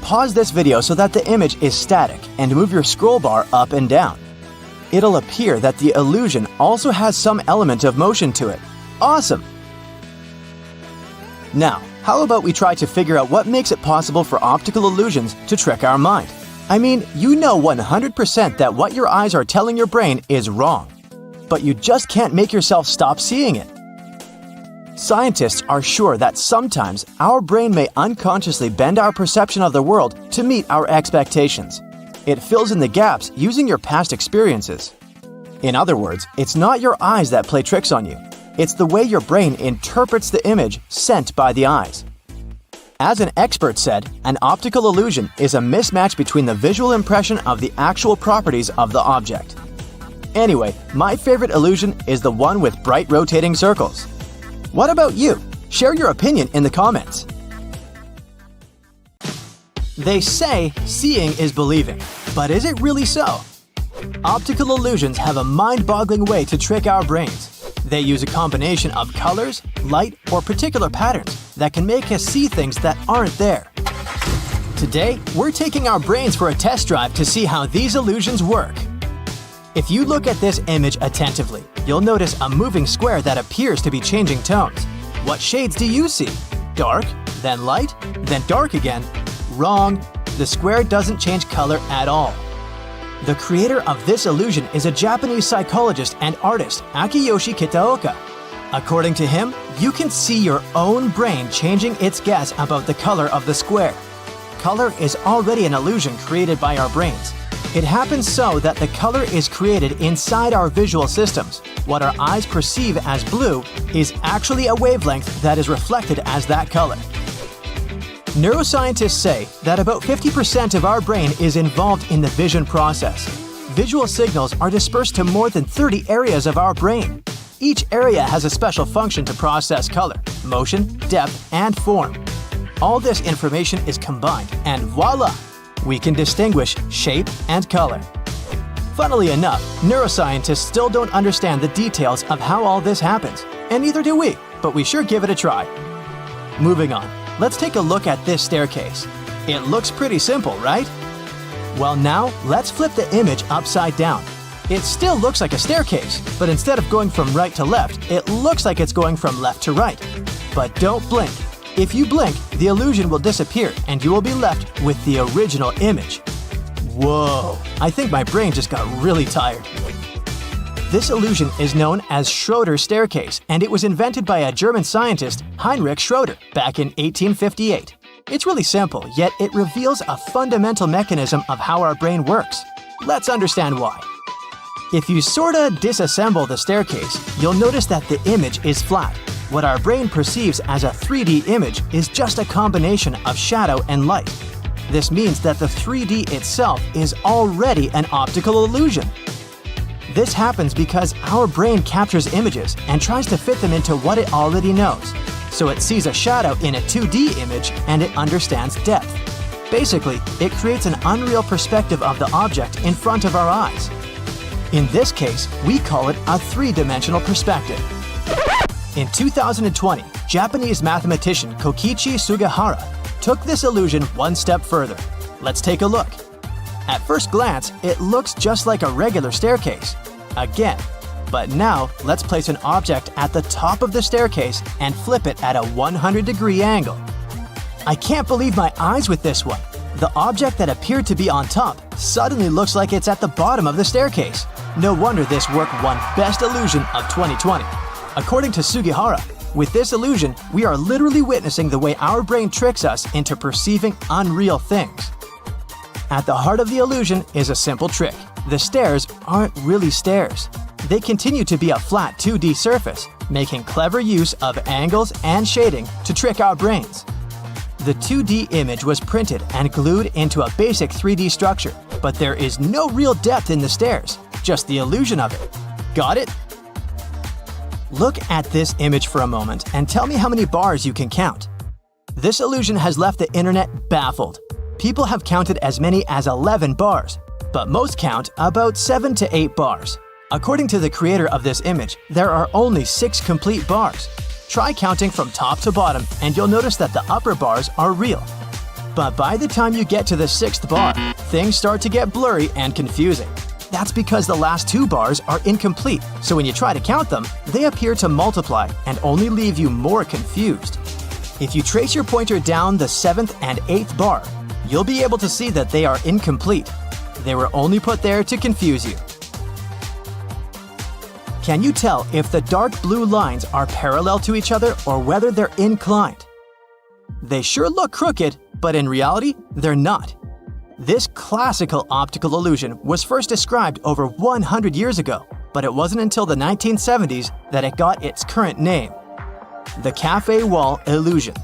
Pause this video so that the image is static and move your scroll bar up and down. It'll appear that the illusion also has some element of motion to it. Awesome! Now, how about we try to figure out what makes it possible for optical illusions to trick our mind? I mean, you know 100% that what your eyes are telling your brain is wrong, but you just can't make yourself stop seeing it. Scientists are sure that sometimes our brain may unconsciously bend our perception of the world to meet our expectations. It fills in the gaps using your past experiences. In other words, it's not your eyes that play tricks on you. It's the way your brain interprets the image sent by the eyes. As an expert said, an optical illusion is a mismatch between the visual impression of the actual properties of the object. Anyway, my favorite illusion is the one with bright rotating circles. What about you? Share your opinion in the comments. They say seeing is believing, but is it really so? Optical illusions have a mind-boggling way to trick our brains. They use a combination of colors, light, or particular patterns that can make us see things that aren't there. Today, we're taking our brains for a test drive to see how these illusions work. If you look at this image attentively, you'll notice a moving square that appears to be changing tones. What shades do you see? Dark, then light, then dark again? Wrong. The square doesn't change color at all. The creator of this illusion is a Japanese psychologist and artist, Akiyoshi Kitaoka. According to him, you can see your own brain changing its guess about the color of the square. Color is already an illusion created by our brains. It happens so that the color is created inside our visual systems. What our eyes perceive as blue is actually a wavelength that is reflected as that color. Neuroscientists say that about 50% of our brain is involved in the vision process. Visual signals are dispersed to more than 30 areas of our brain. Each area has a special function to process color, motion, depth, and form. All this information is combined, and voila! We can distinguish shape and color. Funnily enough, neuroscientists still don't understand the details of how all this happens, and neither do we, but we sure give it a try. Moving on. Let's take a look at this staircase. It looks pretty simple, right? Well now, let's flip the image upside down. It still looks like a staircase, but instead of going from right to left, it looks like it's going from left to right. But don't blink. If you blink, the illusion will disappear and you will be left with the original image. Whoa, I think my brain just got really tired. This illusion is known as Schroeder's staircase, and it was invented by a German scientist, Heinrich Schroeder, back in 1858. It's really simple, yet it reveals a fundamental mechanism of how our brain works. Let's understand why. If you sorta disassemble the staircase, you'll notice that the image is flat. What our brain perceives as a 3D image is just a combination of shadow and light. This means that the 3D itself is already an optical illusion. This happens because our brain captures images and tries to fit them into what it already knows. So it sees a shadow in a 2D image and it understands depth. Basically, it creates an unreal perspective of the object in front of our eyes. In this case, we call it a three-dimensional perspective. In 2020, Japanese mathematician Kokichi Sugihara took this illusion one step further. Let's take a look. At first glance, it looks just like a regular staircase. Again. But now, let's place an object at the top of the staircase and flip it at a 100-degree angle. I can't believe my eyes with this one. The object that appeared to be on top suddenly looks like it's at the bottom of the staircase. No wonder this work won Best Illusion of 2020. According to Sugihara, with this illusion, we are literally witnessing the way our brain tricks us into perceiving unreal things. At the heart of the illusion is a simple trick. The stairs aren't really stairs. They continue to be a flat 2D surface, making clever use of angles and shading to trick our brains. The 2D image was printed and glued into a basic 3D structure, but there is no real depth in the stairs, just the illusion of it. Got it? Look at this image for a moment and tell me how many bars you can count. This illusion has left the internet baffled. People have counted as many as 11 bars, but most count about 7 to 8 bars. According to the creator of this image, there are only 6 complete bars. Try counting from top to bottom and you'll notice that the upper bars are real. But by the time you get to the 6th bar, things start to get blurry and confusing. That's because the last 2 bars are incomplete, so when you try to count them, they appear to multiply and only leave you more confused. If you trace your pointer down the 7th and 8th bar, you'll be able to see that they are incomplete. They were only put there to confuse you. Can you tell if the dark blue lines are parallel to each other or whether they're inclined? They sure look crooked, but in reality, they're not. This classical optical illusion was first described over 100 years ago, but it wasn't until the 1970s that it got its current name. The cafe wall illusion.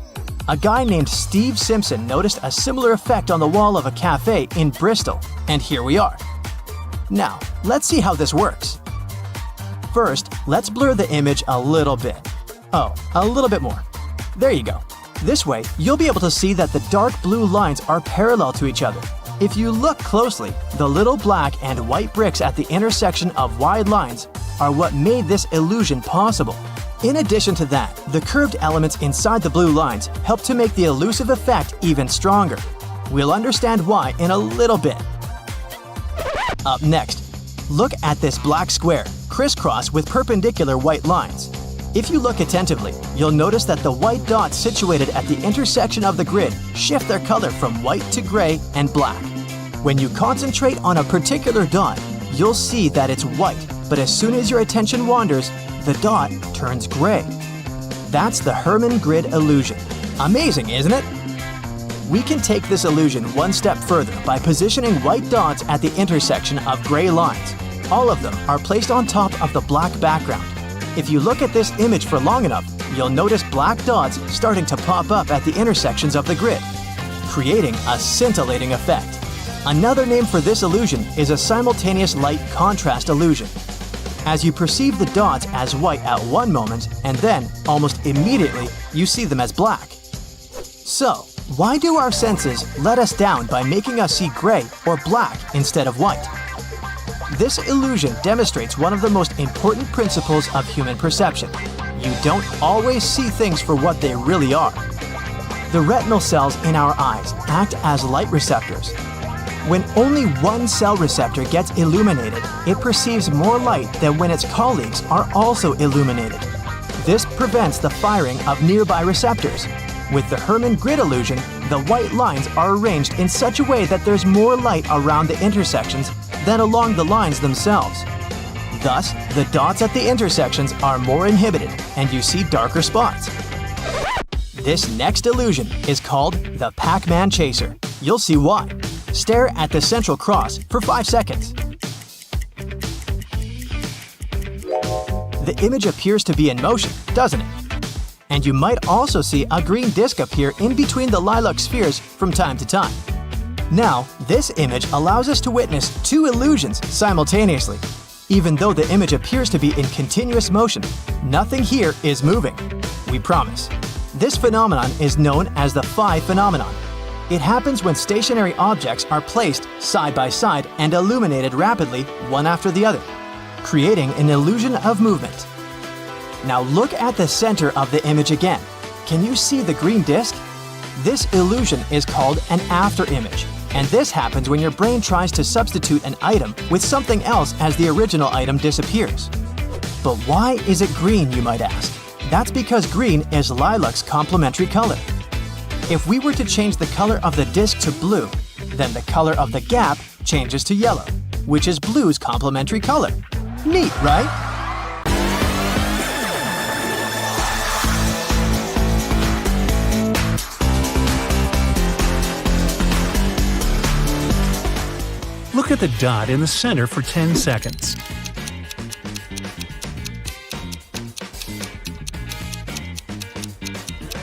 A guy named Steve Simpson noticed a similar effect on the wall of a cafe in Bristol, and here we are. Now, let's see how this works. First, let's blur the image a little bit. Oh, a little bit more. There you go. This way, you'll be able to see that the dark blue lines are parallel to each other. If you look closely, the little black and white bricks at the intersection of wide lines are what made this illusion possible. In addition to that, the curved elements inside the blue lines help to make the elusive effect even stronger. We'll understand why in a little bit. Up next, look at this black square, crisscrossed with perpendicular white lines. If you look attentively, you'll notice that the white dots situated at the intersection of the grid shift their color from white to gray and black. When you concentrate on a particular dot, you'll see that it's white, but as soon as your attention wanders, the dot turns gray. That's the Hermann grid illusion. Amazing, isn't it? We can take this illusion one step further by positioning white dots at the intersection of gray lines. All of them are placed on top of the black background. If you look at this image for long enough, you'll notice black dots starting to pop up at the intersections of the grid, creating a scintillating effect. Another name for this illusion is a simultaneous light contrast illusion. As you perceive the dots as white at one moment, and then, almost immediately, you see them as black. So, why do our senses let us down by making us see gray or black instead of white? This illusion demonstrates one of the most important principles of human perception. You don't always see things for what they really are. The retinal cells in our eyes act as light receptors. When only one cell receptor gets illuminated, it perceives more light than when its colleagues are also illuminated. This prevents the firing of nearby receptors. With the Hermann grid illusion, the white lines are arranged in such a way that there's more light around the intersections than along the lines themselves. Thus, the dots at the intersections are more inhibited, and you see darker spots. This next illusion is called the Pac-Man chaser. You'll see why. Stare at the central cross for 5 seconds. The image appears to be in motion, doesn't it? And you might also see a green disc appear in between the lilac spheres from time to time. Now, this image allows us to witness two illusions simultaneously. Even though the image appears to be in continuous motion, nothing here is moving. We promise. This phenomenon is known as the phi phenomenon. It happens when stationary objects are placed side by side and illuminated rapidly one after the other, creating an illusion of movement. Now look at the center of the image again. Can you see the green disc? This illusion is called an afterimage, and this happens when your brain tries to substitute an item with something else as the original item disappears. But why is it green, you might ask? That's because green is lilac's complementary color. If we were to change the color of the disc to blue, then the color of the gap changes to yellow, which is blue's complementary color. Neat, right? Look at the dot in the center for 10 seconds.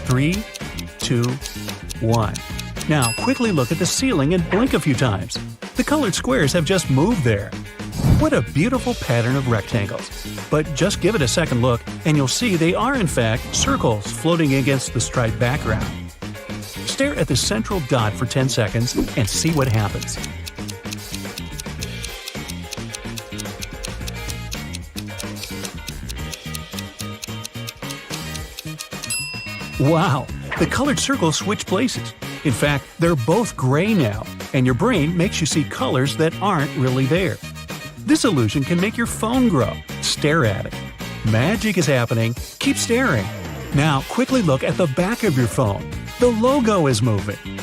Three, 2, 1. Now quickly look at the ceiling and blink a few times. The colored squares have just moved there. What a beautiful pattern of rectangles. But just give it a second look and you'll see they are in fact circles floating against the striped background. Stare at the central dot for 10 seconds and see what happens. Wow! The colored circles switch places. In fact, they're both gray now, and your brain makes you see colors that aren't really there. This illusion can make your phone grow. Stare at it. Magic is happening. Keep staring. Now, quickly look at the back of your phone. The logo is moving.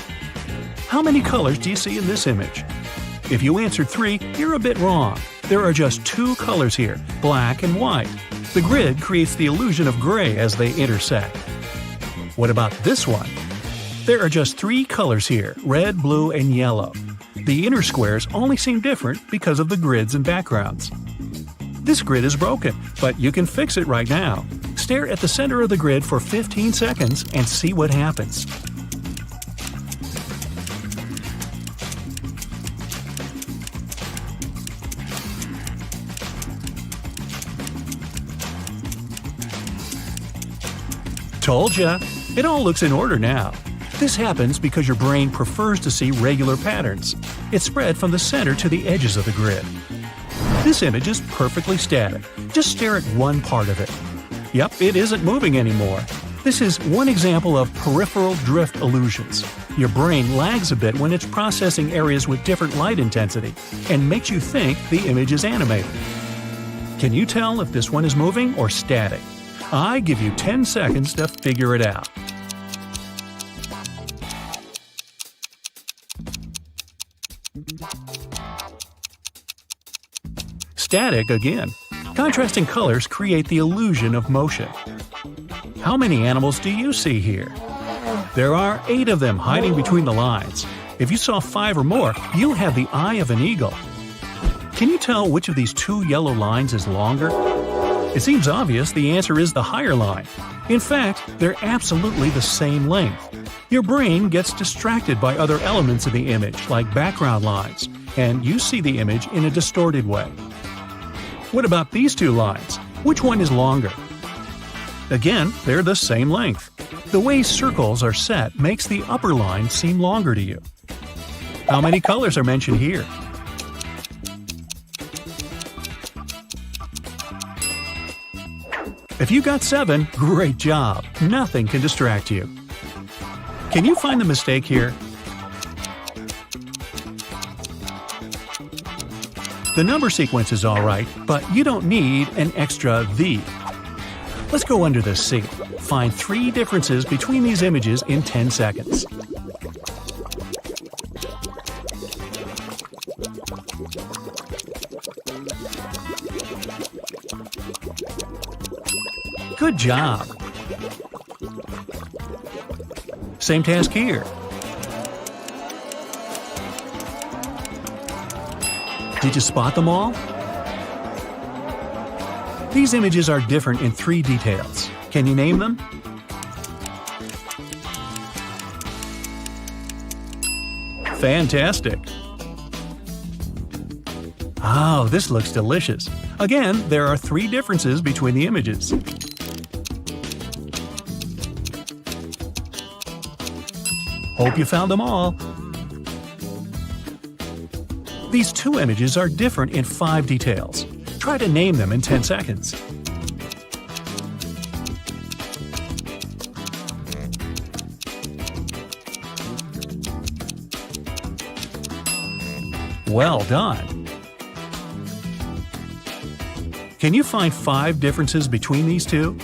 How many colors do you see in this image? If you answered 3, you're a bit wrong. There are just 2 colors here, black and white. The grid creates the illusion of gray as they intersect. What about this one? There are just 3 colors here, red, blue, and yellow. The inner squares only seem different because of the grids and backgrounds. This grid is broken, but you can fix it right now. Stare at the center of the grid for 15 seconds and see what happens. Told ya! It all looks in order now. This happens because your brain prefers to see regular patterns. It's spread from the center to the edges of the grid. This image is perfectly static. Just stare at one part of it. Yep, it isn't moving anymore. This is one example of peripheral drift illusions. Your brain lags a bit when it's processing areas with different light intensity and makes you think the image is animated. Can you tell if this one is moving or static? I give you 10 seconds to figure it out. Static again. Contrasting colors create the illusion of motion. How many animals do you see here? There are 8 of them hiding between the lines. If you saw 5 or more, you'll have the eye of an eagle. Can you tell which of these 2 yellow lines is longer? It seems obvious the answer is the higher line. In fact, they're absolutely the same length. Your brain gets distracted by other elements in the image, like background lines, and you see the image in a distorted way. What about these 2 lines? Which one is longer? Again, they're the same length. The way circles are set makes the upper line seem longer to you. How many colors are mentioned here? If you got 7, great job! Nothing can distract you. Can you find the mistake here? The number sequence is alright, but you don't need an extra "the." Let's go under the sink. Find 3 differences between these images in 10 seconds. Good job! Same task here. Did you spot them all? These images are different in 3 details. Can you name them? Fantastic! Oh, this looks delicious. Again, there are 3 differences between the images. Hope you found them all. These 2 images are different in 5 details. Try to name them in 10 seconds. Well done! Can you find 5 differences between these 2?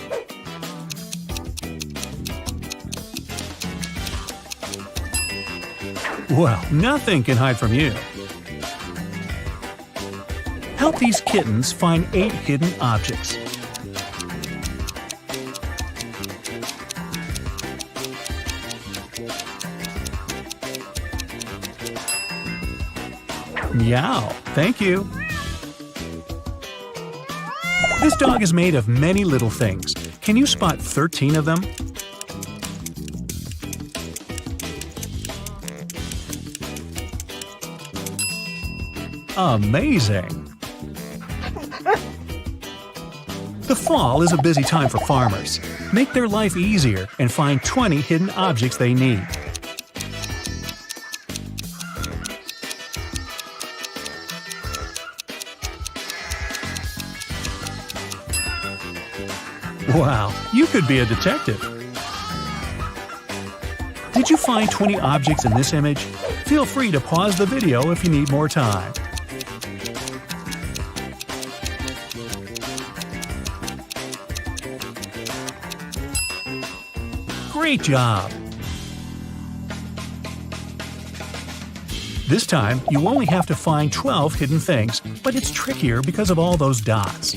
Well, nothing can hide from you. Help these kittens find 8 hidden objects. Meow, thank you. This dog is made of many little things. Can you spot 13 of them? Amazing! The fall is a busy time for farmers. Make their life easier and find 20 hidden objects they need. Wow, you could be a detective! Did you find 20 objects in this image? Feel free to pause the video if you need more time. Great job! This time, you only have to find 12 hidden things, but it's trickier because of all those dots.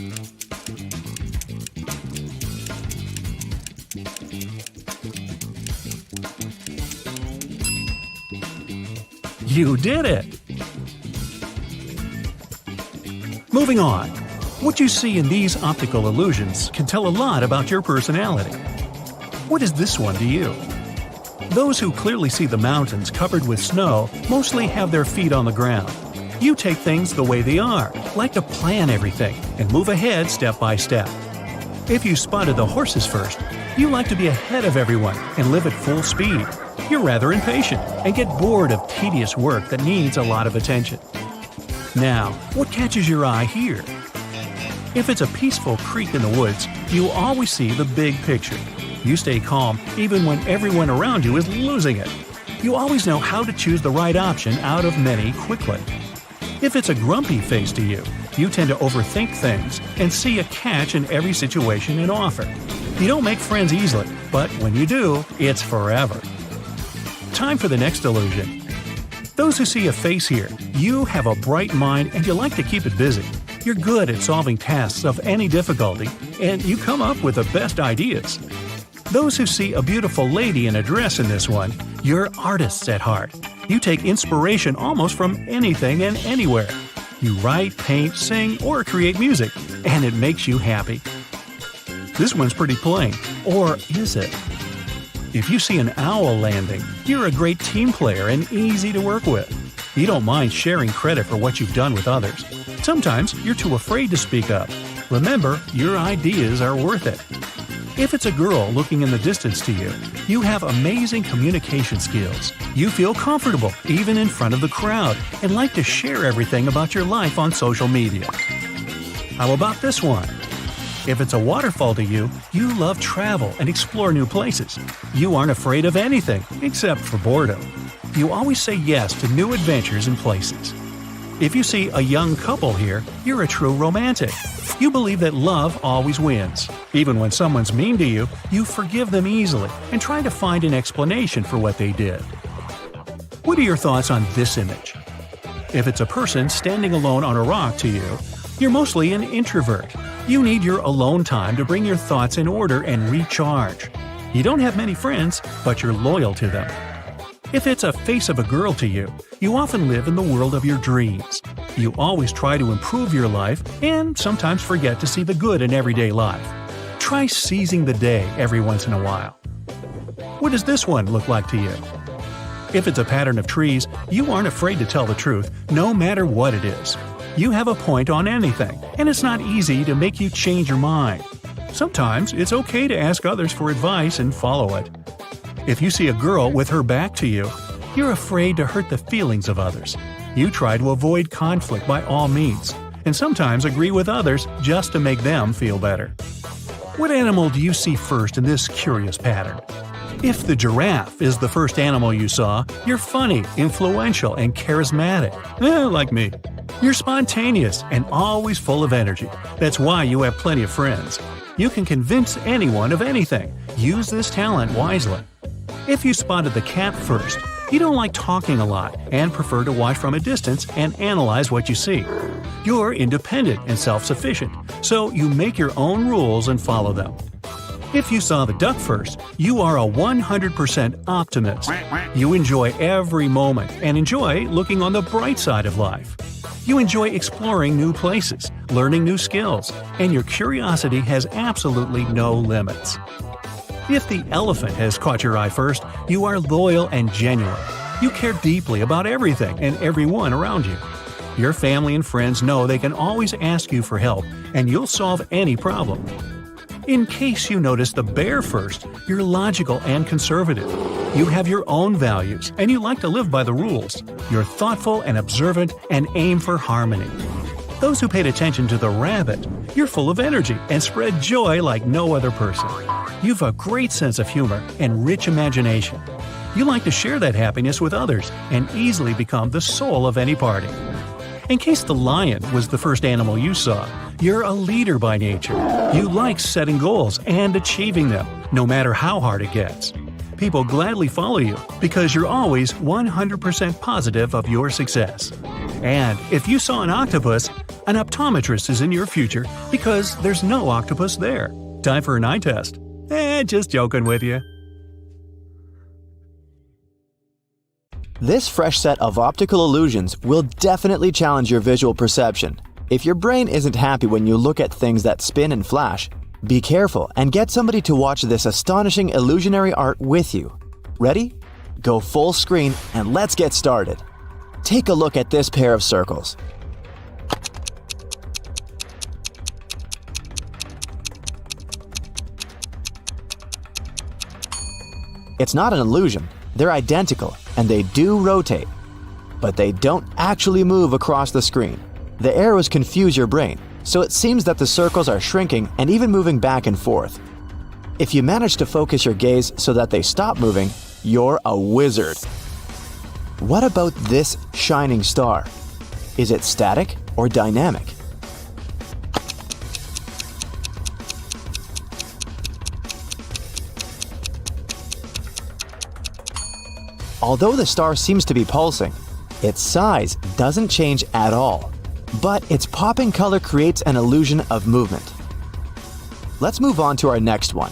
You did it! Moving on. What you see in these optical illusions can tell a lot about your personality. What is this one to you? Those who clearly see the mountains covered with snow mostly have their feet on the ground. You take things the way they are, like to plan everything, and move ahead step by step. If you spotted the horses first, you like to be ahead of everyone and live at full speed. You're rather impatient and get bored of tedious work that needs a lot of attention. Now, what catches your eye here? If it's a peaceful creek in the woods, you always see the big picture. You stay calm even when everyone around you is losing it. You always know how to choose the right option out of many quickly. If it's a grumpy face to you, you tend to overthink things and see a catch in every situation and offer. You don't make friends easily, but when you do, it's forever. Time for the next illusion. Those who see a face here, you have a bright mind and you like to keep it busy. You're good at solving tasks of any difficulty, and you come up with the best ideas. Those who see a beautiful lady in a dress in this one, you're artists at heart. You take inspiration almost from anything and anywhere. You write, paint, sing, or create music, and it makes you happy. This one's pretty plain, or is it? If you see an owl landing, you're a great team player and easy to work with. You don't mind sharing credit for what you've done with others. Sometimes you're too afraid to speak up. Remember, your ideas are worth it. If it's a girl looking in the distance to you, you have amazing communication skills. You feel comfortable even in front of the crowd and like to share everything about your life on social media. How about this one? If it's a waterfall to you, you love travel and explore new places. You aren't afraid of anything except for boredom. You always say yes to new adventures and places. If you see a young couple here, you're a true romantic. You believe that love always wins. Even when someone's mean to you, you forgive them easily and try to find an explanation for what they did. What are your thoughts on this image? If it's a person standing alone on a rock to you, you're mostly an introvert. You need your alone time to bring your thoughts in order and recharge. You don't have many friends, but you're loyal to them. If it's a face of a girl to you, you often live in the world of your dreams. You always try to improve your life and sometimes forget to see the good in everyday life. Try seizing the day every once in a while. What does this one look like to you? If it's a pattern of trees, you aren't afraid to tell the truth, no matter what it is. You have a point on anything, and it's not easy to make you change your mind. Sometimes it's okay to ask others for advice and follow it. If you see a girl with her back to you, you're afraid to hurt the feelings of others. You try to avoid conflict by all means, and sometimes agree with others just to make them feel better. What animal do you see first in this curious pattern? If the giraffe is the first animal you saw, you're funny, influential, and charismatic. Like me. You're spontaneous and always full of energy. That's why you have plenty of friends. You can convince anyone of anything. Use this talent wisely. If you spotted the cat first, you don't like talking a lot and prefer to watch from a distance and analyze what you see. You're independent and self-sufficient, so you make your own rules and follow them. If you saw the duck first, you are a 100% optimist. You enjoy every moment and enjoy looking on the bright side of life. You enjoy exploring new places, learning new skills, and your curiosity has absolutely no limits. If the elephant has caught your eye first, you are loyal and genuine. You care deeply about everything and everyone around you. Your family and friends know they can always ask you for help, and you'll solve any problem. In case you notice the bear first, you're logical and conservative. You have your own values, and you like to live by the rules. You're thoughtful and observant and aim for harmony. Those who paid attention to the rabbit, you're full of energy and spread joy like no other person. You've a great sense of humor and rich imagination. You like to share that happiness with others and easily become the soul of any party. In case the lion was the first animal you saw, you're a leader by nature. You like setting goals and achieving them, no matter how hard it gets. People gladly follow you because you're always 100% positive of your success. And if you saw an octopus, an optometrist is in your future because there's no octopus there. Time for an eye test. Just joking with you. This fresh set of optical illusions will definitely challenge your visual perception. If your brain isn't happy when you look at things that spin and flash, be careful and get somebody to watch this astonishing illusionary art with you. Ready? Go full screen and let's get started. Take a look at this pair of circles. It's not an illusion. They're identical, and they do rotate. But they don't actually move across the screen. The arrows confuse your brain, so it seems that the circles are shrinking and even moving back and forth. If you manage to focus your gaze so that they stop moving, you're a wizard. What about this shining star? Is it static or dynamic? Although the star seems to be pulsing, its size doesn't change at all, but its popping color creates an illusion of movement. Let's move on to our next one.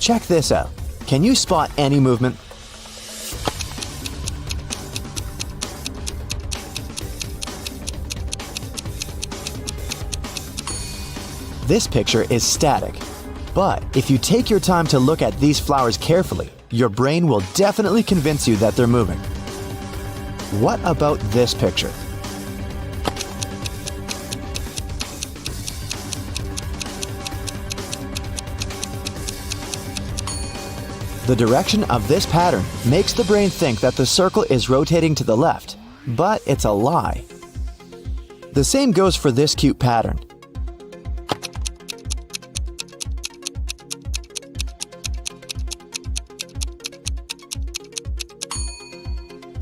Check this out. Can you spot any movement? This picture is static, but if you take your time to look at these flowers carefully, your brain will definitely convince you that they're moving. What about this picture? The direction of this pattern makes the brain think that the circle is rotating to the left, but it's a lie. The same goes for this cute pattern.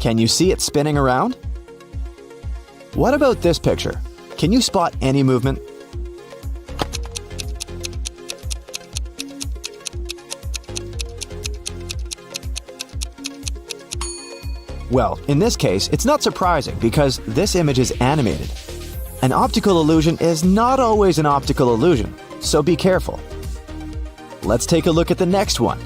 Can you see it spinning around? What about this picture? Can you spot any movement? Well, in this case, it's not surprising because this image is animated. An optical illusion is not always an optical illusion, so be careful. Let's take a look at the next one.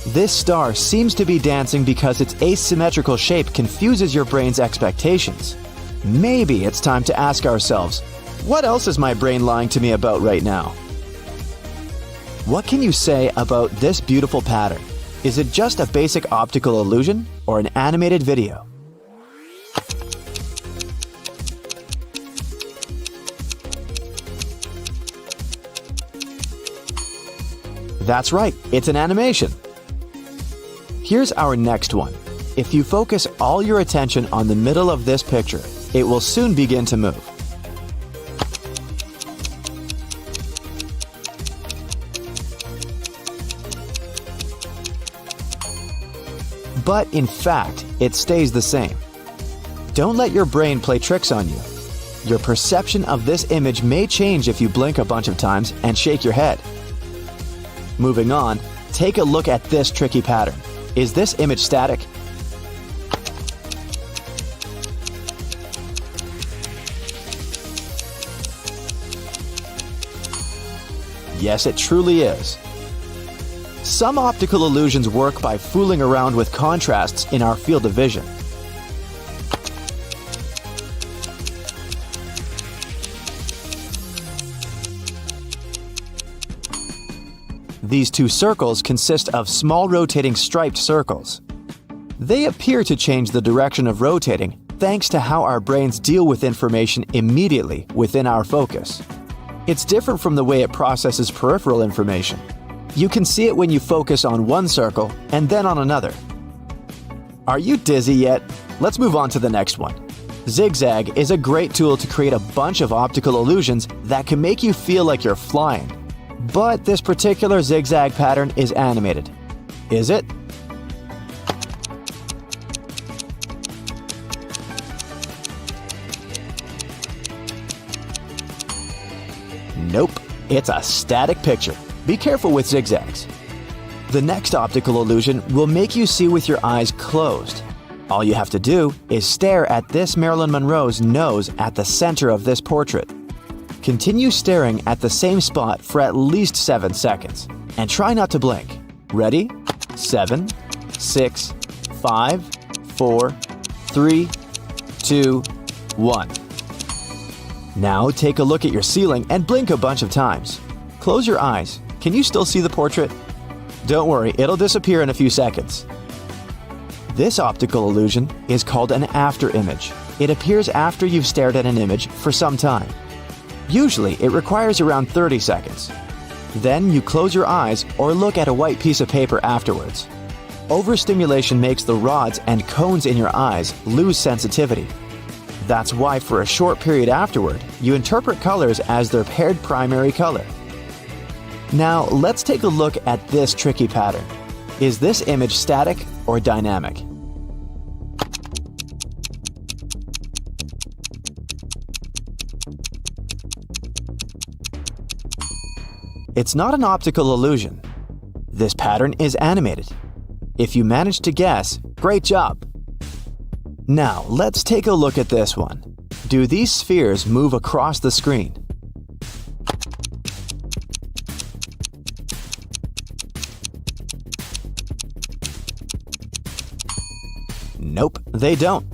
This star seems to be dancing because its asymmetrical shape confuses your brain's expectations. Maybe it's time to ask ourselves, what else is my brain lying to me about right now? What can you say about this beautiful pattern? Is it just a basic optical illusion or an animated video? That's right, it's an animation. Here's our next one. If you focus all your attention on the middle of this picture, it will soon begin to move. But in fact, it stays the same. Don't let your brain play tricks on you. Your perception of this image may change if you blink a bunch of times and shake your head. Moving on, take a look at this tricky pattern. Is this image static? Yes, it truly is. Some optical illusions work by fooling around with contrasts in our field of vision. These two circles consist of small rotating striped circles. They appear to change the direction of rotating thanks to how our brains deal with information immediately within our focus. It's different from the way it processes peripheral information. You can see it when you focus on one circle and then on another. Are you dizzy yet? Let's move on to the next one. Zigzag is a great tool to create a bunch of optical illusions that can make you feel like you're flying. But this particular zigzag pattern is animated. Is it? Nope, it's a static picture. Be careful with zigzags. The next optical illusion will make you see with your eyes closed. All you have to do is stare at this Marilyn Monroe's nose at the center of this portrait. Continue staring at the same spot for at least 7 seconds, and try not to blink. Ready? 7, 6, 5, 4, 3, 2, 1. Now take a look at your ceiling and blink a bunch of times. Close your eyes. Can you still see the portrait? Don't worry, it'll disappear in a few seconds. This optical illusion is called an after image. It appears after you've stared at an image for some time. Usually, it requires around 30 seconds. Then you close your eyes or look at a white piece of paper afterwards. Overstimulation makes the rods and cones in your eyes lose sensitivity. That's why for a short period afterward, you interpret colors as their paired primary color. Now, let's take a look at this tricky pattern. Is this image static or dynamic? It's not an optical illusion. This pattern is animated. If you managed to guess, great job! Now, let's take a look at this one. Do these spheres move across the screen? Nope, they don't.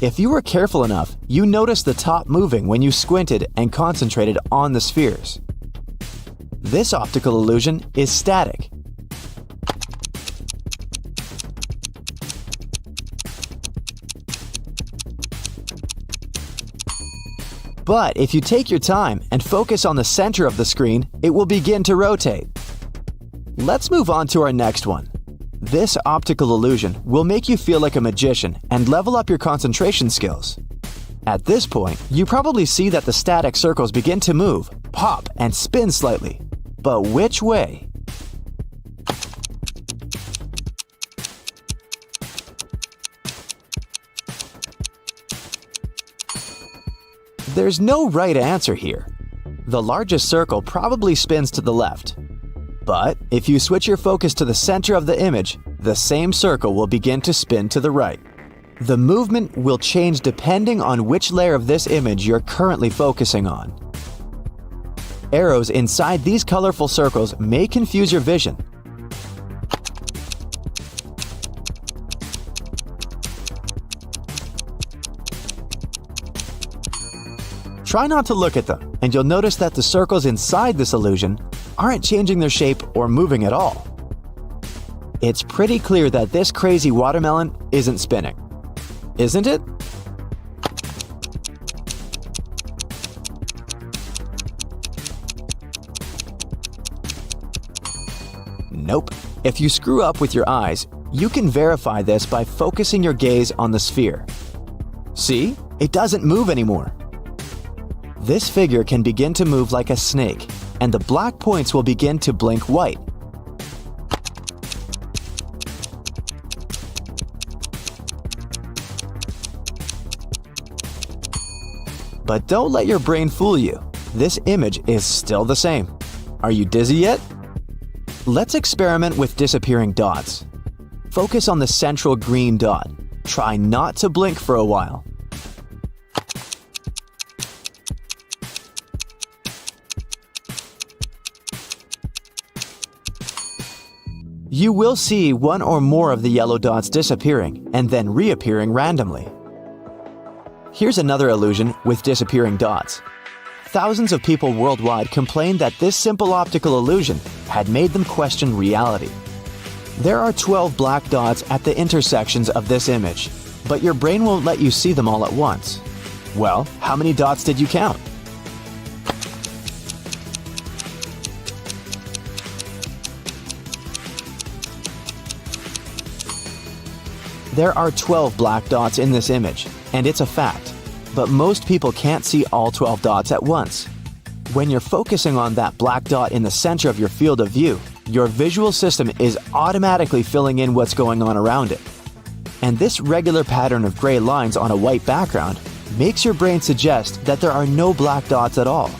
If you were careful enough, you noticed the top moving when you squinted and concentrated on the spheres. This optical illusion is static. But if you take your time and focus on the center of the screen, it will begin to rotate. Let's move on to our next one. This optical illusion will make you feel like a magician and level up your concentration skills. At this point, you probably see that the static circles begin to move, pop, and spin slightly. But which way? There's no right answer here. The largest circle probably spins to the left. But if you switch your focus to the center of the image, the same circle will begin to spin to the right. The movement will change depending on which layer of this image you're currently focusing on. Arrows inside these colorful circles may confuse your vision. Try not to look at them, and you'll notice that the circles inside this illusion aren't changing their shape or moving at all. It's pretty clear that this crazy watermelon isn't spinning, isn't it? Nope. If you screw up with your eyes, you can verify this by focusing your gaze on the sphere. See? It doesn't move anymore. This figure can begin to move like a snake, and the black points will begin to blink white. But don't let your brain fool you. This image is still the same. Are you dizzy yet? Let's experiment with disappearing dots. Focus on the central green dot. Try not to blink for a while. You will see one or more of the yellow dots disappearing and then reappearing randomly. Here's another illusion with disappearing dots. Thousands of people worldwide complained that this simple optical illusion had made them question reality. There are 12 black dots at the intersections of this image, but your brain won't let you see them all at once. Well, how many dots did you count? There are 12 black dots in this image, and it's a fact. But most people can't see all 12 dots at once. When you're focusing on that black dot in the center of your field of view, your visual system is automatically filling in what's going on around it. And this regular pattern of gray lines on a white background makes your brain suggest that there are no black dots at all.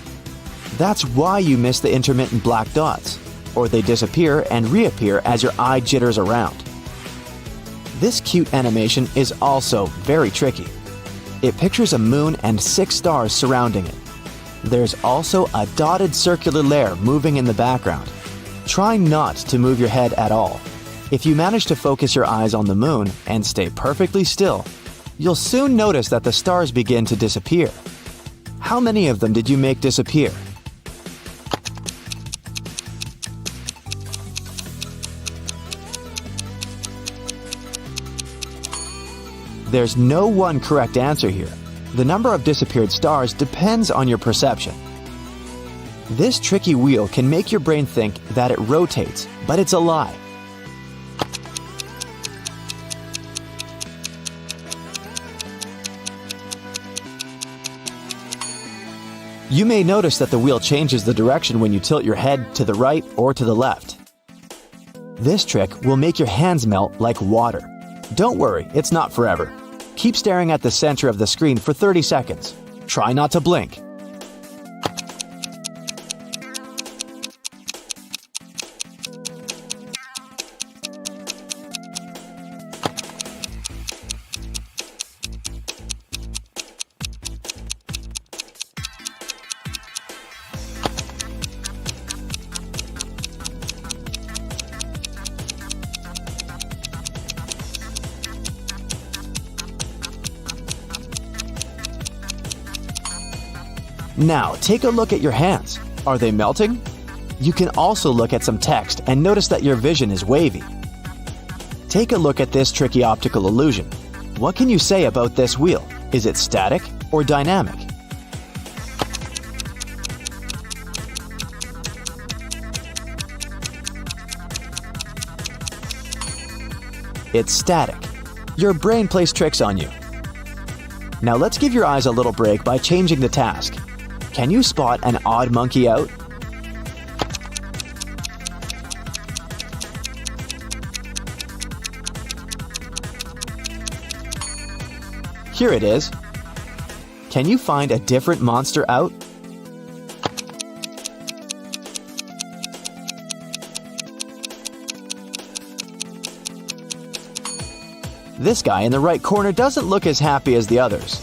That's why you miss the intermittent black dots, or they disappear and reappear as your eye jitters around. This cute animation is also very tricky. It pictures a moon and 6 stars surrounding it. There's also a dotted circular layer moving in the background. Try not to move your head at all. If you manage to focus your eyes on the moon and stay perfectly still, you'll soon notice that the stars begin to disappear. How many of them did you make disappear? There's no one correct answer here. The number of disappeared stars depends on your perception. This tricky wheel can make your brain think that it rotates, but it's a lie. You may notice that the wheel changes the direction when you tilt your head to the right or to the left. This trick will make your hands melt like water. Don't worry, it's not forever. Keep staring at the center of the screen for 30 seconds. Try not to blink. Now, take a look at your hands. Are they melting? You can also look at some text and notice that your vision is wavy. Take a look at this tricky optical illusion. What can you say about this wheel? Is it static or dynamic? It's static. Your brain plays tricks on you. Now let's give your eyes a little break by changing the task. Can you spot an odd monkey out? Here it is. Can you find a different monster out? This guy in the right corner doesn't look as happy as the others.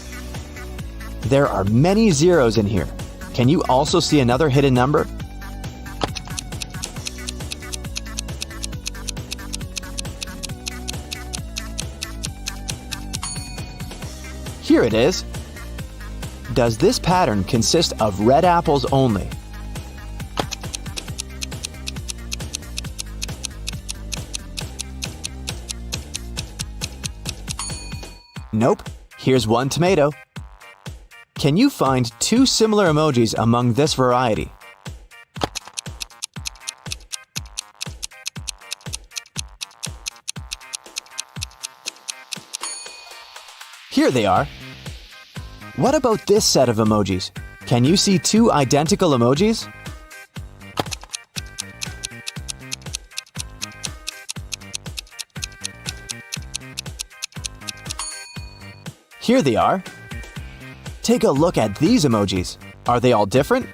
There are many zeros in here. Can you also see another hidden number? Here it is. Does this pattern consist of red apples only? Nope. Here's one tomato. Can you find 2 similar emojis among this variety? Here they are. What about this set of emojis? Can you see 2 identical emojis? Here they are. Take a look at these emojis. Are they all different?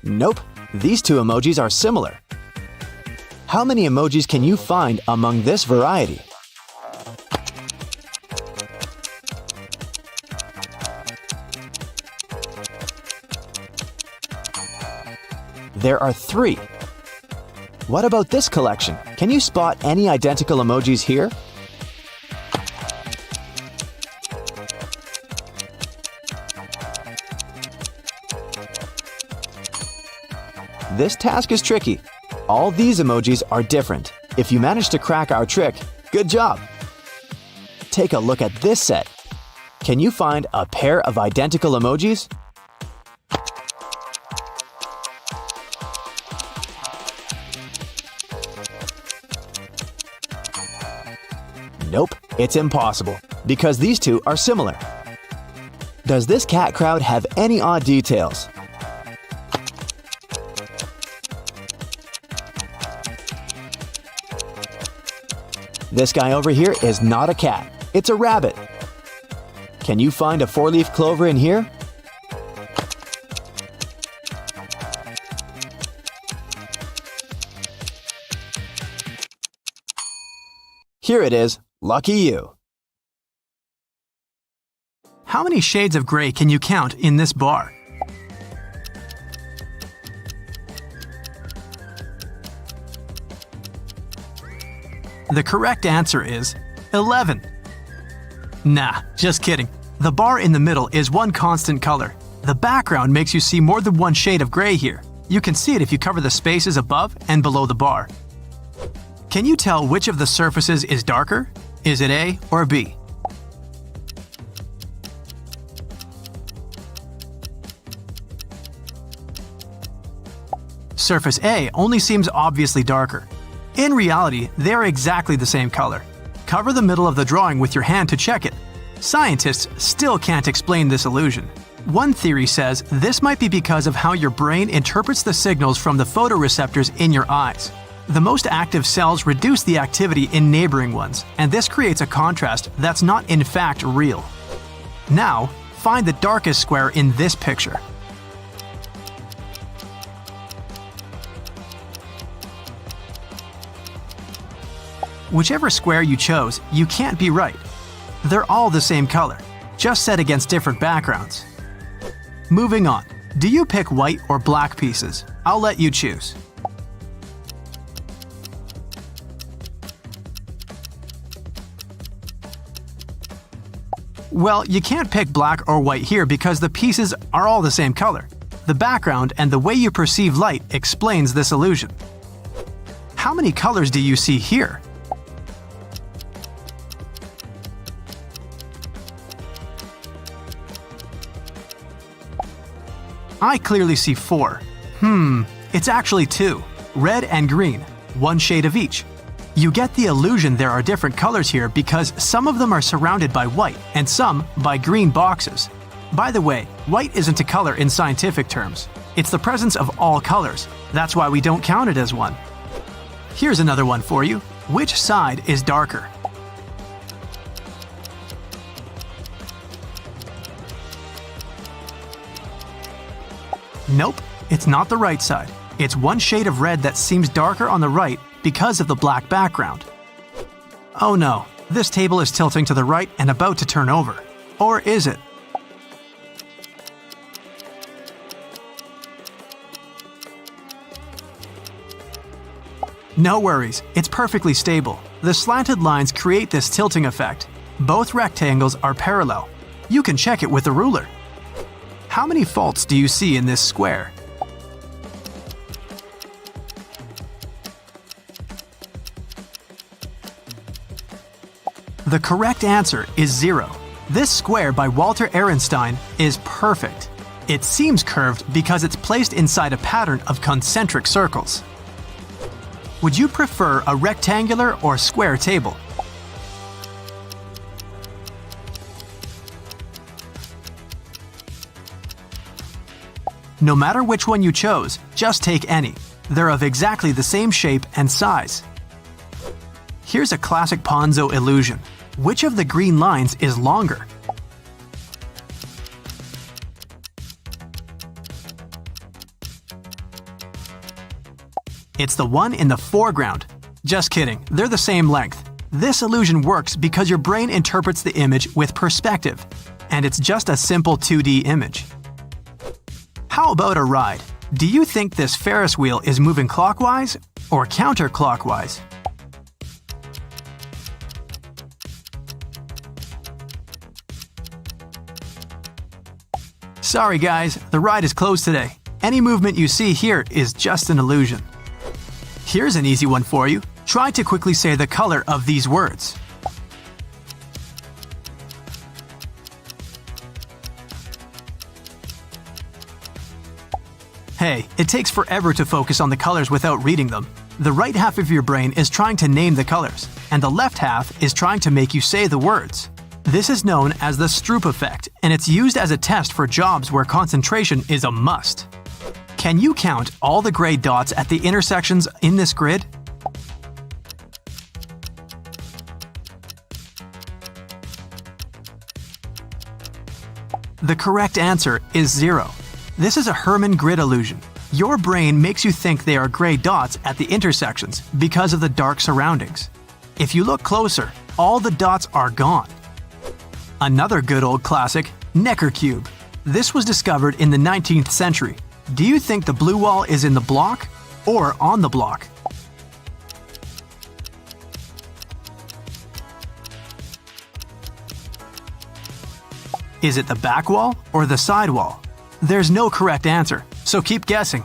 Nope. These 2 emojis are similar. How many emojis can you find among this variety? There are 3. What about this collection? Can you spot any identical emojis here? This task is tricky. All these emojis are different. If you manage to crack our trick, good job! Take a look at this set. Can you find a pair of identical emojis? Nope, it's impossible, because these 2 are similar. Does this cat crowd have any odd details? This guy over here is not a cat, it's a rabbit. Can you find a four-leaf clover in here? Here it is. Lucky you. How many shades of gray can you count in this bar? The correct answer is 11. Nah, just kidding. The bar in the middle is one constant color. The background makes you see more than one shade of gray here. You can see it if you cover the spaces above and below the bar. Can you tell which of the surfaces is darker? Is it A or B? Surface A only seems obviously darker. In reality, they are exactly the same color. Cover the middle of the drawing with your hand to check it. Scientists still can't explain this illusion. One theory says this might be because of how your brain interprets the signals from the photoreceptors in your eyes. The most active cells reduce the activity in neighboring ones, and this creates a contrast that's not in fact real. Now, find the darkest square in this picture. Whichever square you chose, you can't be right. They're all the same color, just set against different backgrounds. Moving on, do you pick white or black pieces? I'll let you choose. Well, you can't pick black or white here because the pieces are all the same color. The background and the way you perceive light explains this illusion. How many colors do you see here? I clearly see 4. It's actually 2. Red and green, one shade of each. You get the illusion there are different colors here because some of them are surrounded by white and some by green boxes. By the way, white isn't a color in scientific terms. It's the presence of all colors. That's why we don't count it as one. Here's another one for you. Which side is darker? Nope, it's not the right side. It's one shade of red that seems darker on the right because of the black background. Oh no, this table is tilting to the right and about to turn over. Or is it? No worries, it's perfectly stable. The slanted lines create this tilting effect. Both rectangles are parallel. You can check it with a ruler. How many faults do you see in this square? The correct answer is 0. This square by Walter Ehrenstein is perfect. It seems curved because it's placed inside a pattern of concentric circles. Would you prefer a rectangular or square table? No matter which one you chose, just take any. They're of exactly the same shape and size. Here's a classic Ponzo illusion. Which of the green lines is longer? It's the one in the foreground. Just kidding, they're the same length. This illusion works because your brain interprets the image with perspective, and it's just a simple 2D image. How about a ride? Do you think this Ferris wheel is moving clockwise or counterclockwise? Sorry guys, the ride is closed today. Any movement you see here is just an illusion. Here's an easy one for you. Try to quickly say the color of these words. Hey, it takes forever to focus on the colors without reading them. The right half of your brain is trying to name the colors, and the left half is trying to make you say the words. This is known as the Stroop effect, and it's used as a test for jobs where concentration is a must. Can you count all the gray dots at the intersections in this grid? The correct answer is 0. This is a Hermann grid illusion. Your brain makes you think they are gray dots at the intersections because of the dark surroundings. If you look closer, all the dots are gone. Another good old classic, Necker cube. This was discovered in the 19th century. Do you think the blue wall is in the block or on the block? Is it the back wall or the side wall? There's no correct answer, so keep guessing.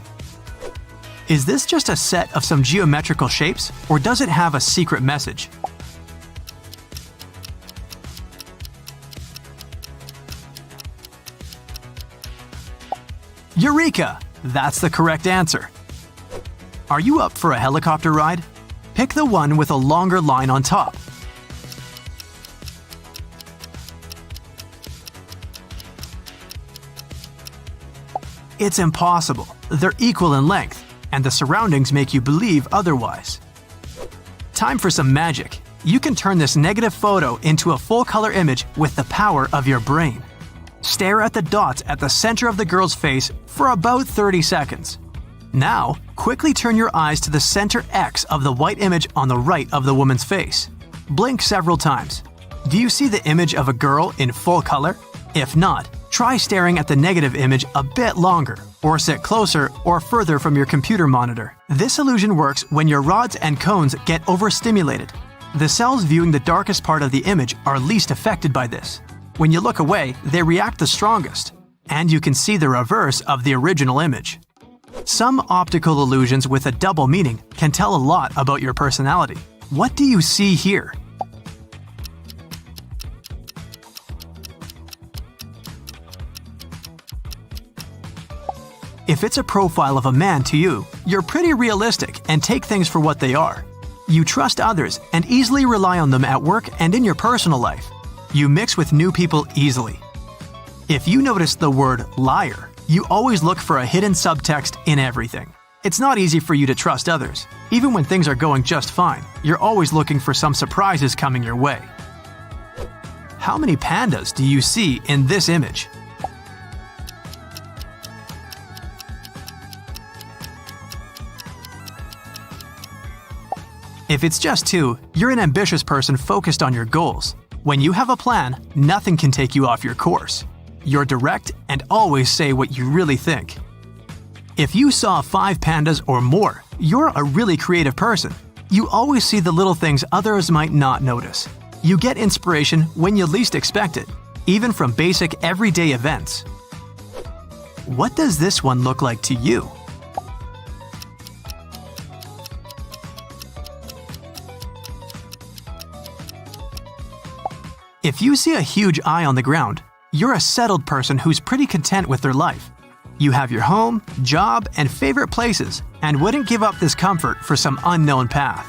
Is this just a set of some geometrical shapes, or does it have a secret message? Eureka! That's the correct answer. Are you up for a helicopter ride? Pick the one with a longer line on top. It's impossible. They're equal in length, and the surroundings make you believe otherwise. Time for some magic. You can turn this negative photo into a full-color image with the power of your brain. Stare at the dots at the center of the girl's face for about 30 seconds. Now, quickly turn your eyes to the center X of the white image on the right of the woman's face. Blink several times. Do you see the image of a girl in full color? If not, try staring at the negative image a bit longer, or sit closer or further from your computer monitor. This illusion works when your rods and cones get overstimulated. The cells viewing the darkest part of the image are least affected by this. When you look away, they react the strongest, and you can see the reverse of the original image. Some optical illusions with a double meaning can tell a lot about your personality. What do you see here? If it's a profile of a man to you, you're pretty realistic and take things for what they are. You trust others and easily rely on them at work and in your personal life. You mix with new people easily. If you notice the word liar, you always look for a hidden subtext in everything. It's not easy for you to trust others. Even when things are going just fine, you're always looking for some surprises coming your way. How many pandas do you see in this image? If it's just 2, you're an ambitious person focused on your goals. When you have a plan, nothing can take you off your course. You're direct and always say what you really think. If you saw 5 pandas or more, you're a really creative person. You always see the little things others might not notice. You get inspiration when you least expect it, even from basic everyday events. What does this one look like to you? If you see a huge eye on the ground, you're a settled person who's pretty content with their life. You have your home, job, and favorite places, and wouldn't give up this comfort for some unknown path.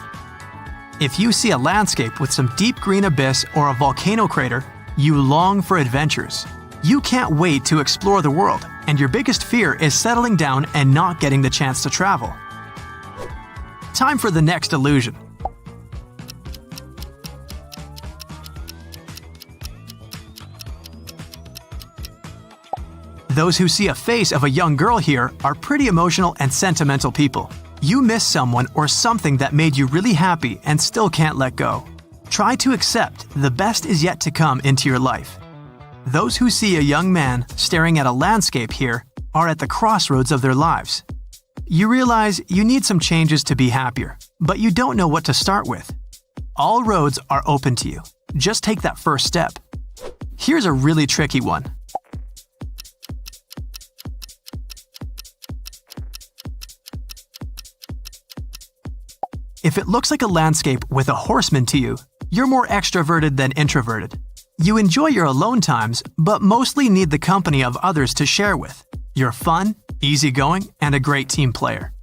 If you see a landscape with some deep green abyss or a volcano crater, you long for adventures. You can't wait to explore the world, and your biggest fear is settling down and not getting the chance to travel. Time for the next illusion. Those who see a face of a young girl here are pretty emotional and sentimental people. You miss someone or something that made you really happy and still can't let go. Try to accept the best is yet to come into your life. Those who see a young man staring at a landscape here are at the crossroads of their lives. You realize you need some changes to be happier, but you don't know what to start with. All roads are open to you. Just take that first step. Here's a really tricky one. If it looks like a landscape with a horseman to you, you're more extroverted than introverted. You enjoy your alone times, but mostly need the company of others to share with. You're fun, easygoing, and a great team player.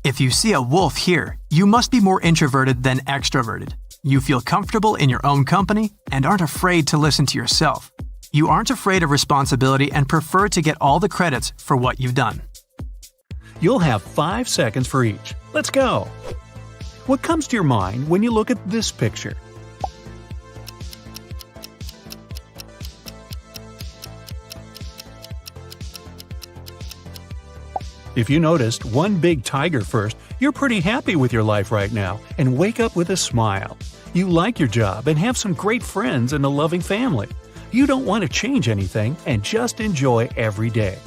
If you see a wolf here, you must be more introverted than extroverted. You feel comfortable in your own company and aren't afraid to listen to yourself. You aren't afraid of responsibility and prefer to get all the credits for what you've done. You'll have 5 seconds for each. Let's go! What comes to your mind when you look at this picture? If you noticed one big tiger first, you're pretty happy with your life right now and wake up with a smile. You like your job and have some great friends and a loving family. You don't want to change anything and just enjoy every day.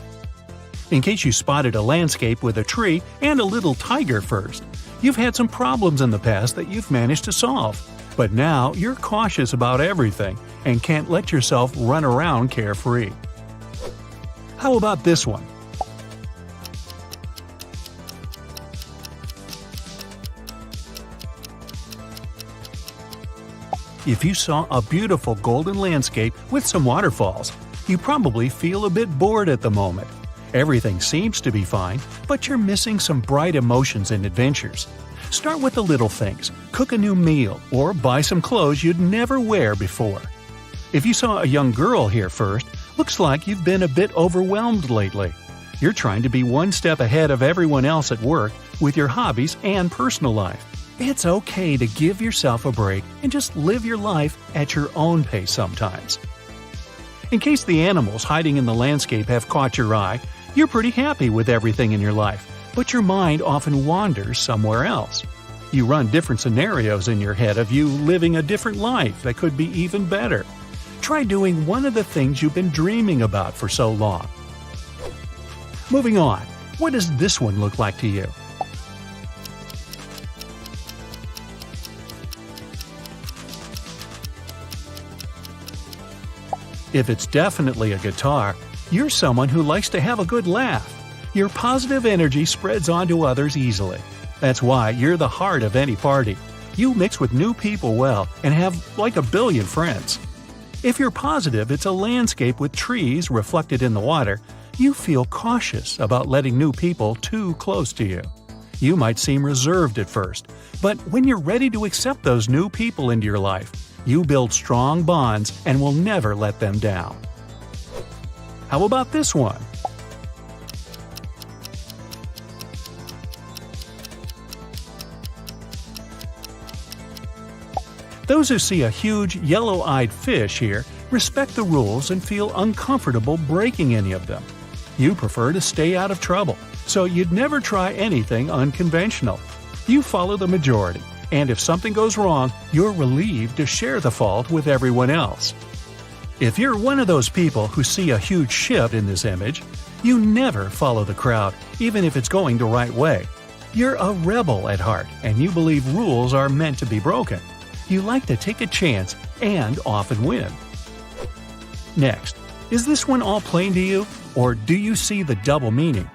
In case you spotted a landscape with a tree and a little tiger first, you've had some problems in the past that you've managed to solve. But now you're cautious about everything and can't let yourself run around carefree. How about this one? If you saw a beautiful golden landscape with some waterfalls, you probably feel a bit bored at the moment. Everything seems to be fine, but you're missing some bright emotions and adventures. Start with the little things, cook a new meal, or buy some clothes you'd never wear before. If you saw a young girl here first, looks like you've been a bit overwhelmed lately. You're trying to be one step ahead of everyone else at work with your hobbies and personal life. It's okay to give yourself a break and just live your life at your own pace sometimes. In case the animals hiding in the landscape have caught your eye, you're pretty happy with everything in your life, but your mind often wanders somewhere else. You run different scenarios in your head of you living a different life that could be even better. Try doing one of the things you've been dreaming about for so long. Moving on, what does this one look like to you? If it's definitely a guitar, you're someone who likes to have a good laugh. Your positive energy spreads onto others easily. That's why you're the heart of any party. You mix with new people well and have like a billion friends. If you're positive it's a landscape with trees reflected in the water, you feel cautious about letting new people too close to you. You might seem reserved at first, but when you're ready to accept those new people into your life, you build strong bonds and will never let them down. How about this one? Those who see a huge yellow-eyed fish here respect the rules and feel uncomfortable breaking any of them. You prefer to stay out of trouble, so you'd never try anything unconventional. You follow the majority, and if something goes wrong, you're relieved to share the fault with everyone else. If you're one of those people who see a huge ship in this image, you never follow the crowd, even if it's going the right way. You're a rebel at heart, and you believe rules are meant to be broken. You like to take a chance and often win. Next, is this one all plain to you, or do you see the double meaning?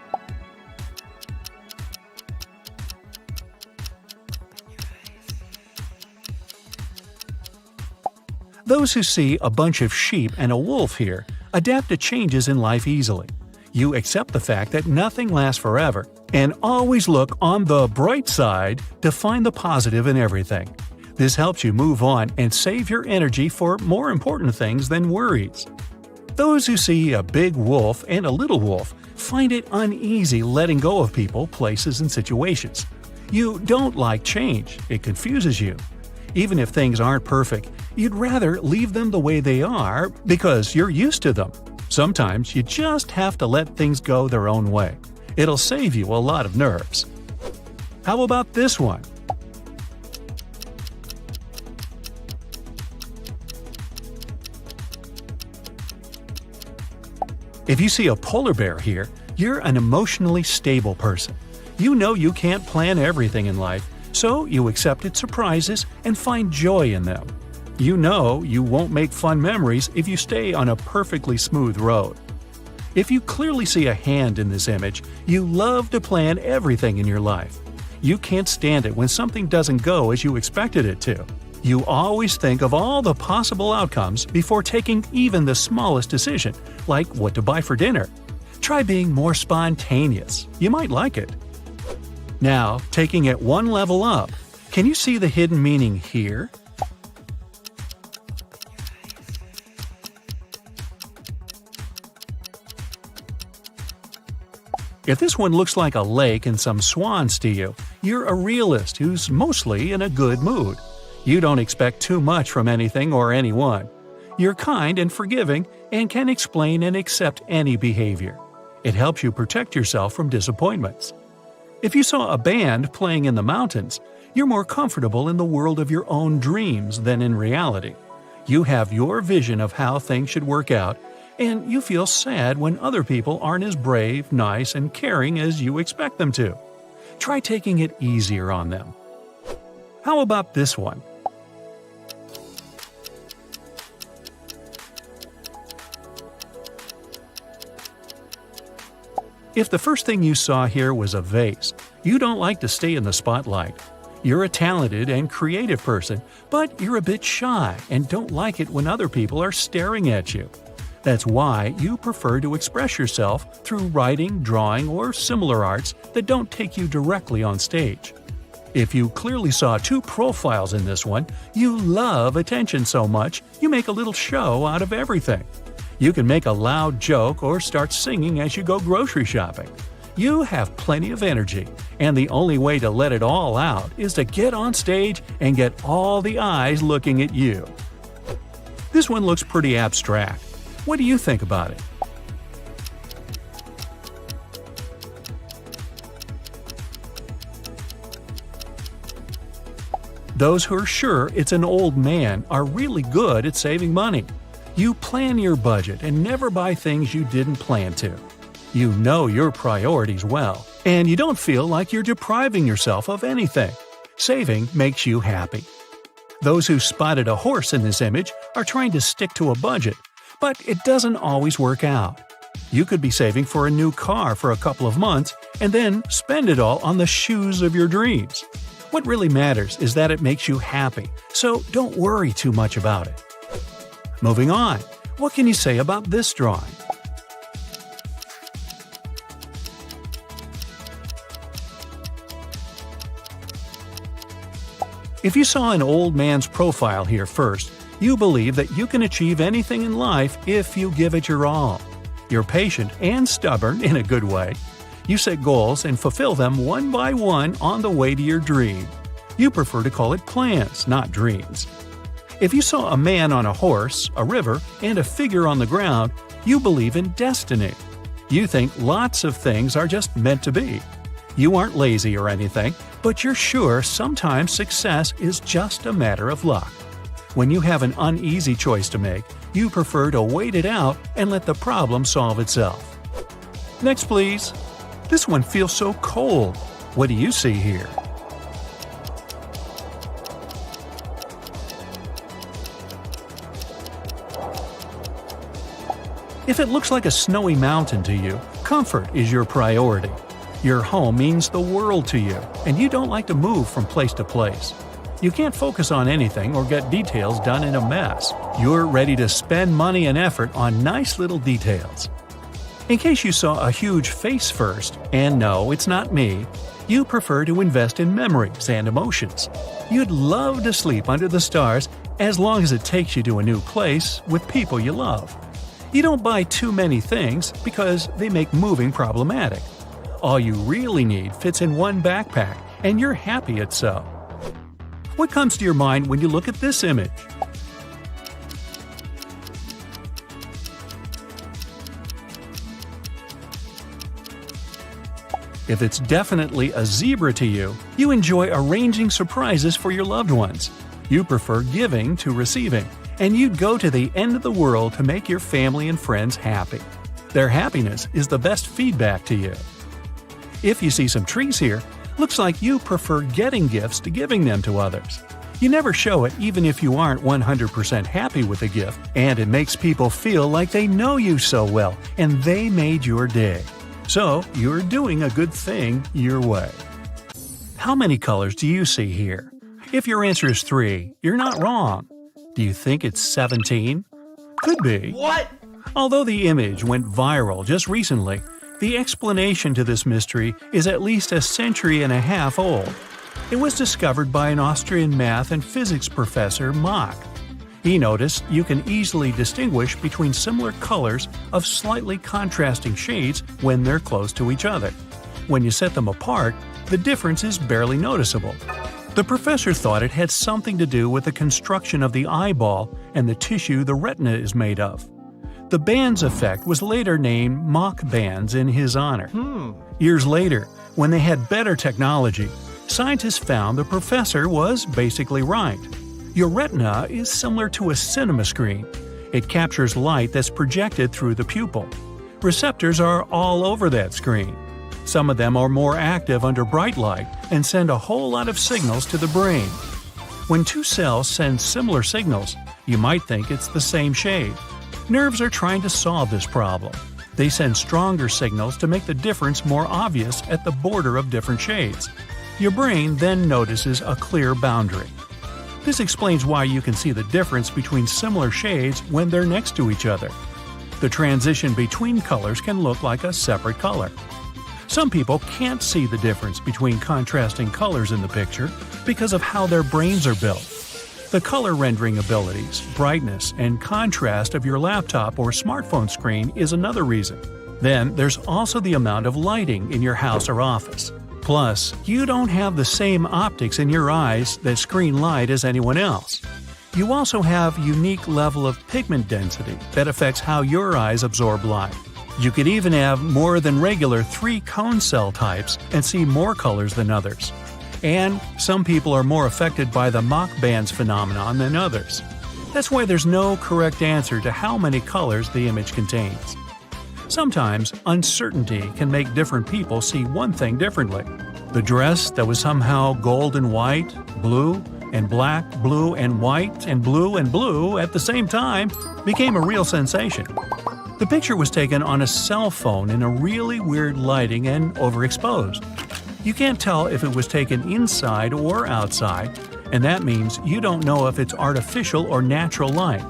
Those who see a bunch of sheep and a wolf here adapt to changes in life easily. You accept the fact that nothing lasts forever and always look on the bright side to find the positive in everything. This helps you move on and save your energy for more important things than worries. Those who see a big wolf and a little wolf find it uneasy letting go of people, places, and situations. You don't like change, it confuses you. Even if things aren't perfect, you'd rather leave them the way they are because you're used to them. Sometimes you just have to let things go their own way. It'll save you a lot of nerves. How about this one? If you see a polar bear here, you're an emotionally stable person. You know you can't plan everything in life, so you accepted surprises and find joy in them. You know you won't make fun memories if you stay on a perfectly smooth road. If you clearly see a hand in this image, you love to plan everything in your life. You can't stand it when something doesn't go as you expected it to. You always think of all the possible outcomes before taking even the smallest decision, like what to buy for dinner. Try being more spontaneous. You might like it. Now, taking it one level up, can you see the hidden meaning here? If this one looks like a lake and some swans to you, you're a realist who's mostly in a good mood. You don't expect too much from anything or anyone. You're kind and forgiving and can explain and accept any behavior. It helps you protect yourself from disappointments. If you saw a band playing in the mountains, you're more comfortable in the world of your own dreams than in reality. You have your vision of how things should work out, and you feel sad when other people aren't as brave, nice, and caring as you expect them to. Try taking it easier on them. How about this one? If the first thing you saw here was a vase, you don't like to stay in the spotlight. You're a talented and creative person, but you're a bit shy and don't like it when other people are staring at you. That's why you prefer to express yourself through writing, drawing, or similar arts that don't take you directly on stage. If you clearly saw two profiles in this one, you love attention so much you make a little show out of everything. You can make a loud joke or start singing as you go grocery shopping. You have plenty of energy, and the only way to let it all out is to get on stage and get all the eyes looking at you. This one looks pretty abstract. What do you think about it? Those who are sure it's an old man are really good at saving money. You plan your budget and never buy things you didn't plan to. You know your priorities well, and you don't feel like you're depriving yourself of anything. Saving makes you happy. Those who spotted a horse in this image are trying to stick to a budget, but it doesn't always work out. You could be saving for a new car for a couple of months and then spend it all on the shoes of your dreams. What really matters is that it makes you happy, so don't worry too much about it. Moving on, what can you say about this drawing? If you saw an old man's profile here first, you believe that you can achieve anything in life if you give it your all. You're patient and stubborn in a good way. You set goals and fulfill them one by one on the way to your dream. You prefer to call it plans, not dreams. If you saw a man on a horse, a river, and a figure on the ground, you believe in destiny. You think lots of things are just meant to be. You aren't lazy or anything, but you're sure sometimes success is just a matter of luck. When you have an uneasy choice to make, you prefer to wait it out and let the problem solve itself. Next, please. This one feels so cold. What do you see here? If it looks like a snowy mountain to you, comfort is your priority. Your home means the world to you, and you don't like to move from place to place. You can't focus on anything or get details done in a mess. You're ready to spend money and effort on nice little details. In case you saw a huge face first, and no, it's not me, you prefer to invest in memories and emotions. You'd love to sleep under the stars as long as it takes you to a new place with people you love. You don't buy too many things because they make moving problematic. All you really need fits in one backpack, and you're happy it's so. What comes to your mind when you look at this image? If it's definitely a zebra to you, you enjoy arranging surprises for your loved ones. You prefer giving to receiving, and you'd go to the end of the world to make your family and friends happy. Their happiness is the best feedback to you. If you see some trees here, looks like you prefer getting gifts to giving them to others. You never show it even if you aren't 100% happy with the gift, and it makes people feel like they know you so well and they made your day. So, you're doing a good thing your way. How many colors do you see here? If your answer is 3, you're not wrong. Do you think it's 17? Could be. What? Although the image went viral just recently, the explanation to this mystery is at least a century and a half old. It was discovered by an Austrian math and physics professor, Mach. He noticed you can easily distinguish between similar colors of slightly contrasting shades when they're close to each other. When you set them apart, the difference is barely noticeable. The professor thought it had something to do with the construction of the eyeball and the tissue the retina is made of. The bands effect was later named Mach bands in his honor. Years later, when they had better technology, scientists found the professor was basically right. Your retina is similar to a cinema screen. It captures light that's projected through the pupil. Receptors are all over that screen. Some of them are more active under bright light and send a whole lot of signals to the brain. When two cells send similar signals, you might think it's the same shade. Nerves are trying to solve this problem. They send stronger signals to make the difference more obvious at the border of different shades. Your brain then notices a clear boundary. This explains why you can see the difference between similar shades when they're next to each other. The transition between colors can look like a separate color. Some people can't see the difference between contrasting colors in the picture because of how their brains are built. The color rendering abilities, brightness, and contrast of your laptop or smartphone screen is another reason. Then there's also the amount of lighting in your house or office. Plus, you don't have the same optics in your eyes that screen light as anyone else. You also have unique level of pigment density that affects how your eyes absorb light. You could even have more than regular 3 cone cell types and see more colors than others. And some people are more affected by the Mach bands phenomenon than others. That's why there's no correct answer to how many colors the image contains. Sometimes, uncertainty can make different people see one thing differently. The dress that was somehow gold and white, blue and black, blue and white, and blue at the same time became a real sensation. The picture was taken on a cell phone in a really weird lighting and overexposed. You can't tell if it was taken inside or outside, and that means you don't know if it's artificial or natural light.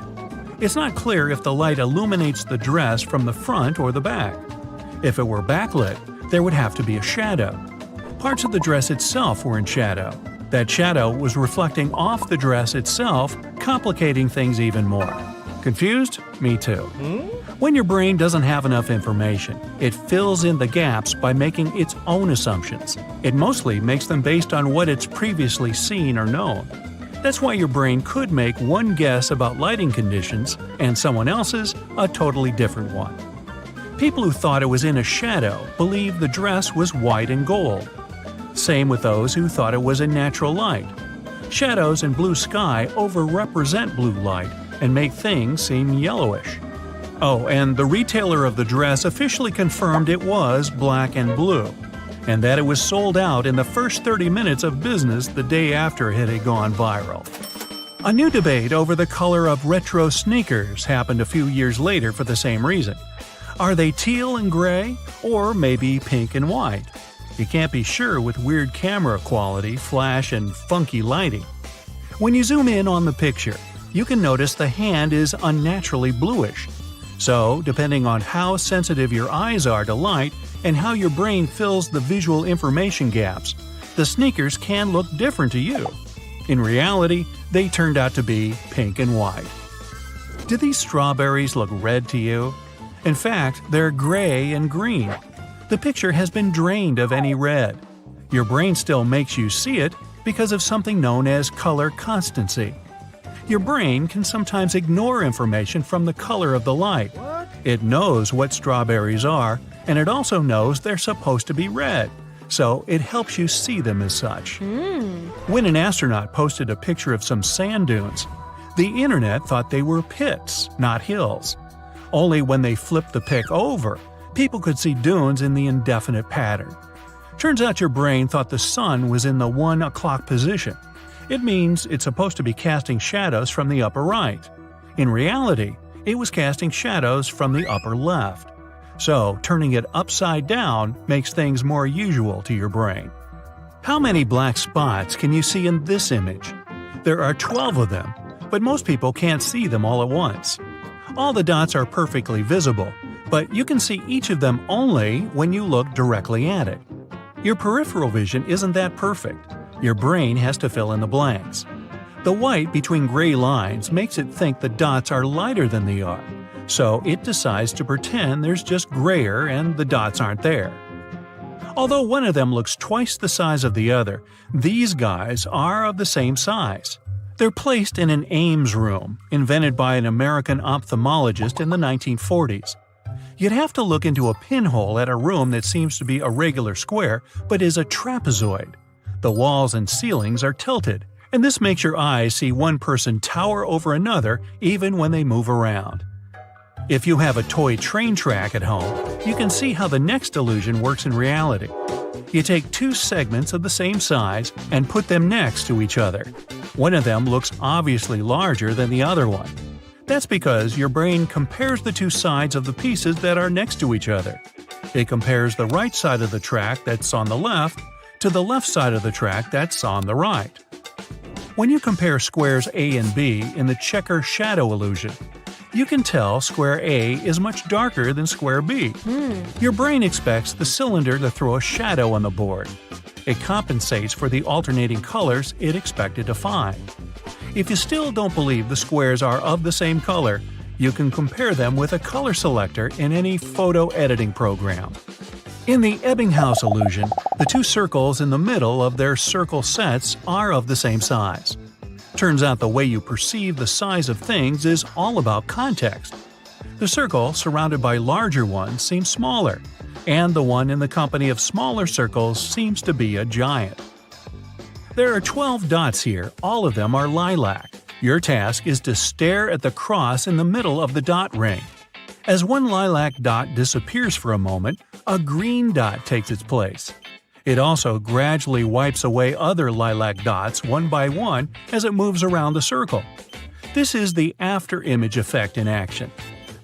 It's not clear if the light illuminates the dress from the front or the back. If it were backlit, there would have to be a shadow. Parts of the dress itself were in shadow. That shadow was reflecting off the dress itself, complicating things even more. Confused? Me too. When your brain doesn't have enough information, it fills in the gaps by making its own assumptions. It mostly makes them based on what it's previously seen or known. That's why your brain could make one guess about lighting conditions and someone else's a totally different one. People who thought it was in a shadow believed the dress was white and gold. Same with those who thought it was in natural light. Shadows in blue sky overrepresent blue light and make things seem yellowish. Oh, and the retailer of the dress officially confirmed it was black and blue, and that it was sold out in the first 30 minutes of business the day after it had gone viral. A new debate over the color of retro sneakers happened a few years later for the same reason. Are they teal and gray, or maybe pink and white? You can't be sure with weird camera quality, flash, and funky lighting. When you zoom in on the picture, you can notice the hand is unnaturally bluish. So, depending on how sensitive your eyes are to light and how your brain fills the visual information gaps, the sneakers can look different to you. In reality, they turned out to be pink and white. Do these strawberries look red to you? In fact, they're gray and green. The picture has been drained of any red. Your brain still makes you see it because of something known as color constancy. Your brain can sometimes ignore information from the color of the light. It knows what strawberries are, and it also knows they're supposed to be red, so it helps you see them as such. When an astronaut posted a picture of some sand dunes, the internet thought they were pits, not hills. Only when they flipped the pic over, people could see dunes in the indefinite pattern. Turns out your brain thought the sun was in the 1 o'clock position. It means it's supposed to be casting shadows from the upper right. In reality, it was casting shadows from the upper left. So, turning it upside down makes things more usual to your brain. How many black spots can you see in this image? There are 12 of them, but most people can't see them all at once. All the dots are perfectly visible, but you can see each of them only when you look directly at it. Your peripheral vision isn't that perfect. Your brain has to fill in the blanks. The white between gray lines makes it think the dots are lighter than they are, so it decides to pretend there's just grayer and the dots aren't there. Although one of them looks twice the size of the other, these guys are of the same size. They're placed in an Ames room, invented by an American ophthalmologist in the 1940s. You'd have to look into a pinhole at a room that seems to be a regular square but is a trapezoid. The walls and ceilings are tilted, and this makes your eyes see one person tower over another even when they move around. If you have a toy train track at home, you can see how the next illusion works in reality. You take two segments of the same size and put them next to each other. One of them looks obviously larger than the other one. That's because your brain compares the two sides of the pieces that are next to each other. It compares the right side of the track that's on the left to the left side of the track that's on the right. When you compare squares A and B in the checker shadow illusion, you can tell square A is much darker than square B. Your brain expects the cylinder to throw a shadow on the board. It compensates for the alternating colors it expected to find. If you still don't believe the squares are of the same color, you can compare them with a color selector in any photo editing program. In the Ebbinghaus illusion, the two circles in the middle of their circle sets are of the same size. Turns out the way you perceive the size of things is all about context. The circle surrounded by larger ones seems smaller, and the one in the company of smaller circles seems to be a giant. There are 12 dots here, all of them are lilac. Your task is to stare at the cross in the middle of the dot ring. As one lilac dot disappears for a moment, a green dot takes its place. It also gradually wipes away other lilac dots one by one as it moves around the circle. This is the after-image effect in action.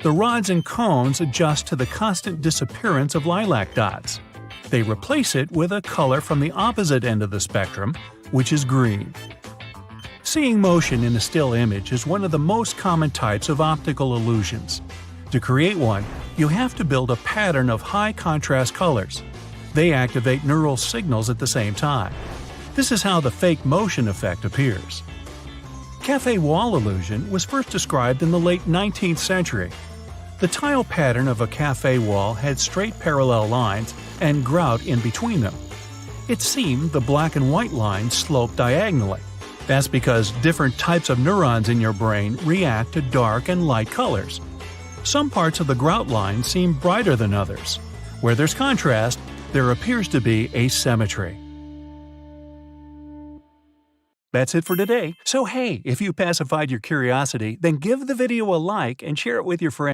The rods and cones adjust to the constant disappearance of lilac dots. They replace it with a color from the opposite end of the spectrum, which is green. Seeing motion in a still image is one of the most common types of optical illusions. To create one, you have to build a pattern of high-contrast colors. They activate neural signals at the same time. This is how the fake motion effect appears. Café wall illusion was first described in the late 19th century. The tile pattern of a café wall had straight parallel lines and grout in between them. It seemed the black and white lines sloped diagonally. That's because different types of neurons in your brain react to dark and light colors. Some parts of the grout line seem brighter than others. Where there's contrast, there appears to be asymmetry. That's it for today. So hey, if you pacified your curiosity, then give the video a like and share it with your friends.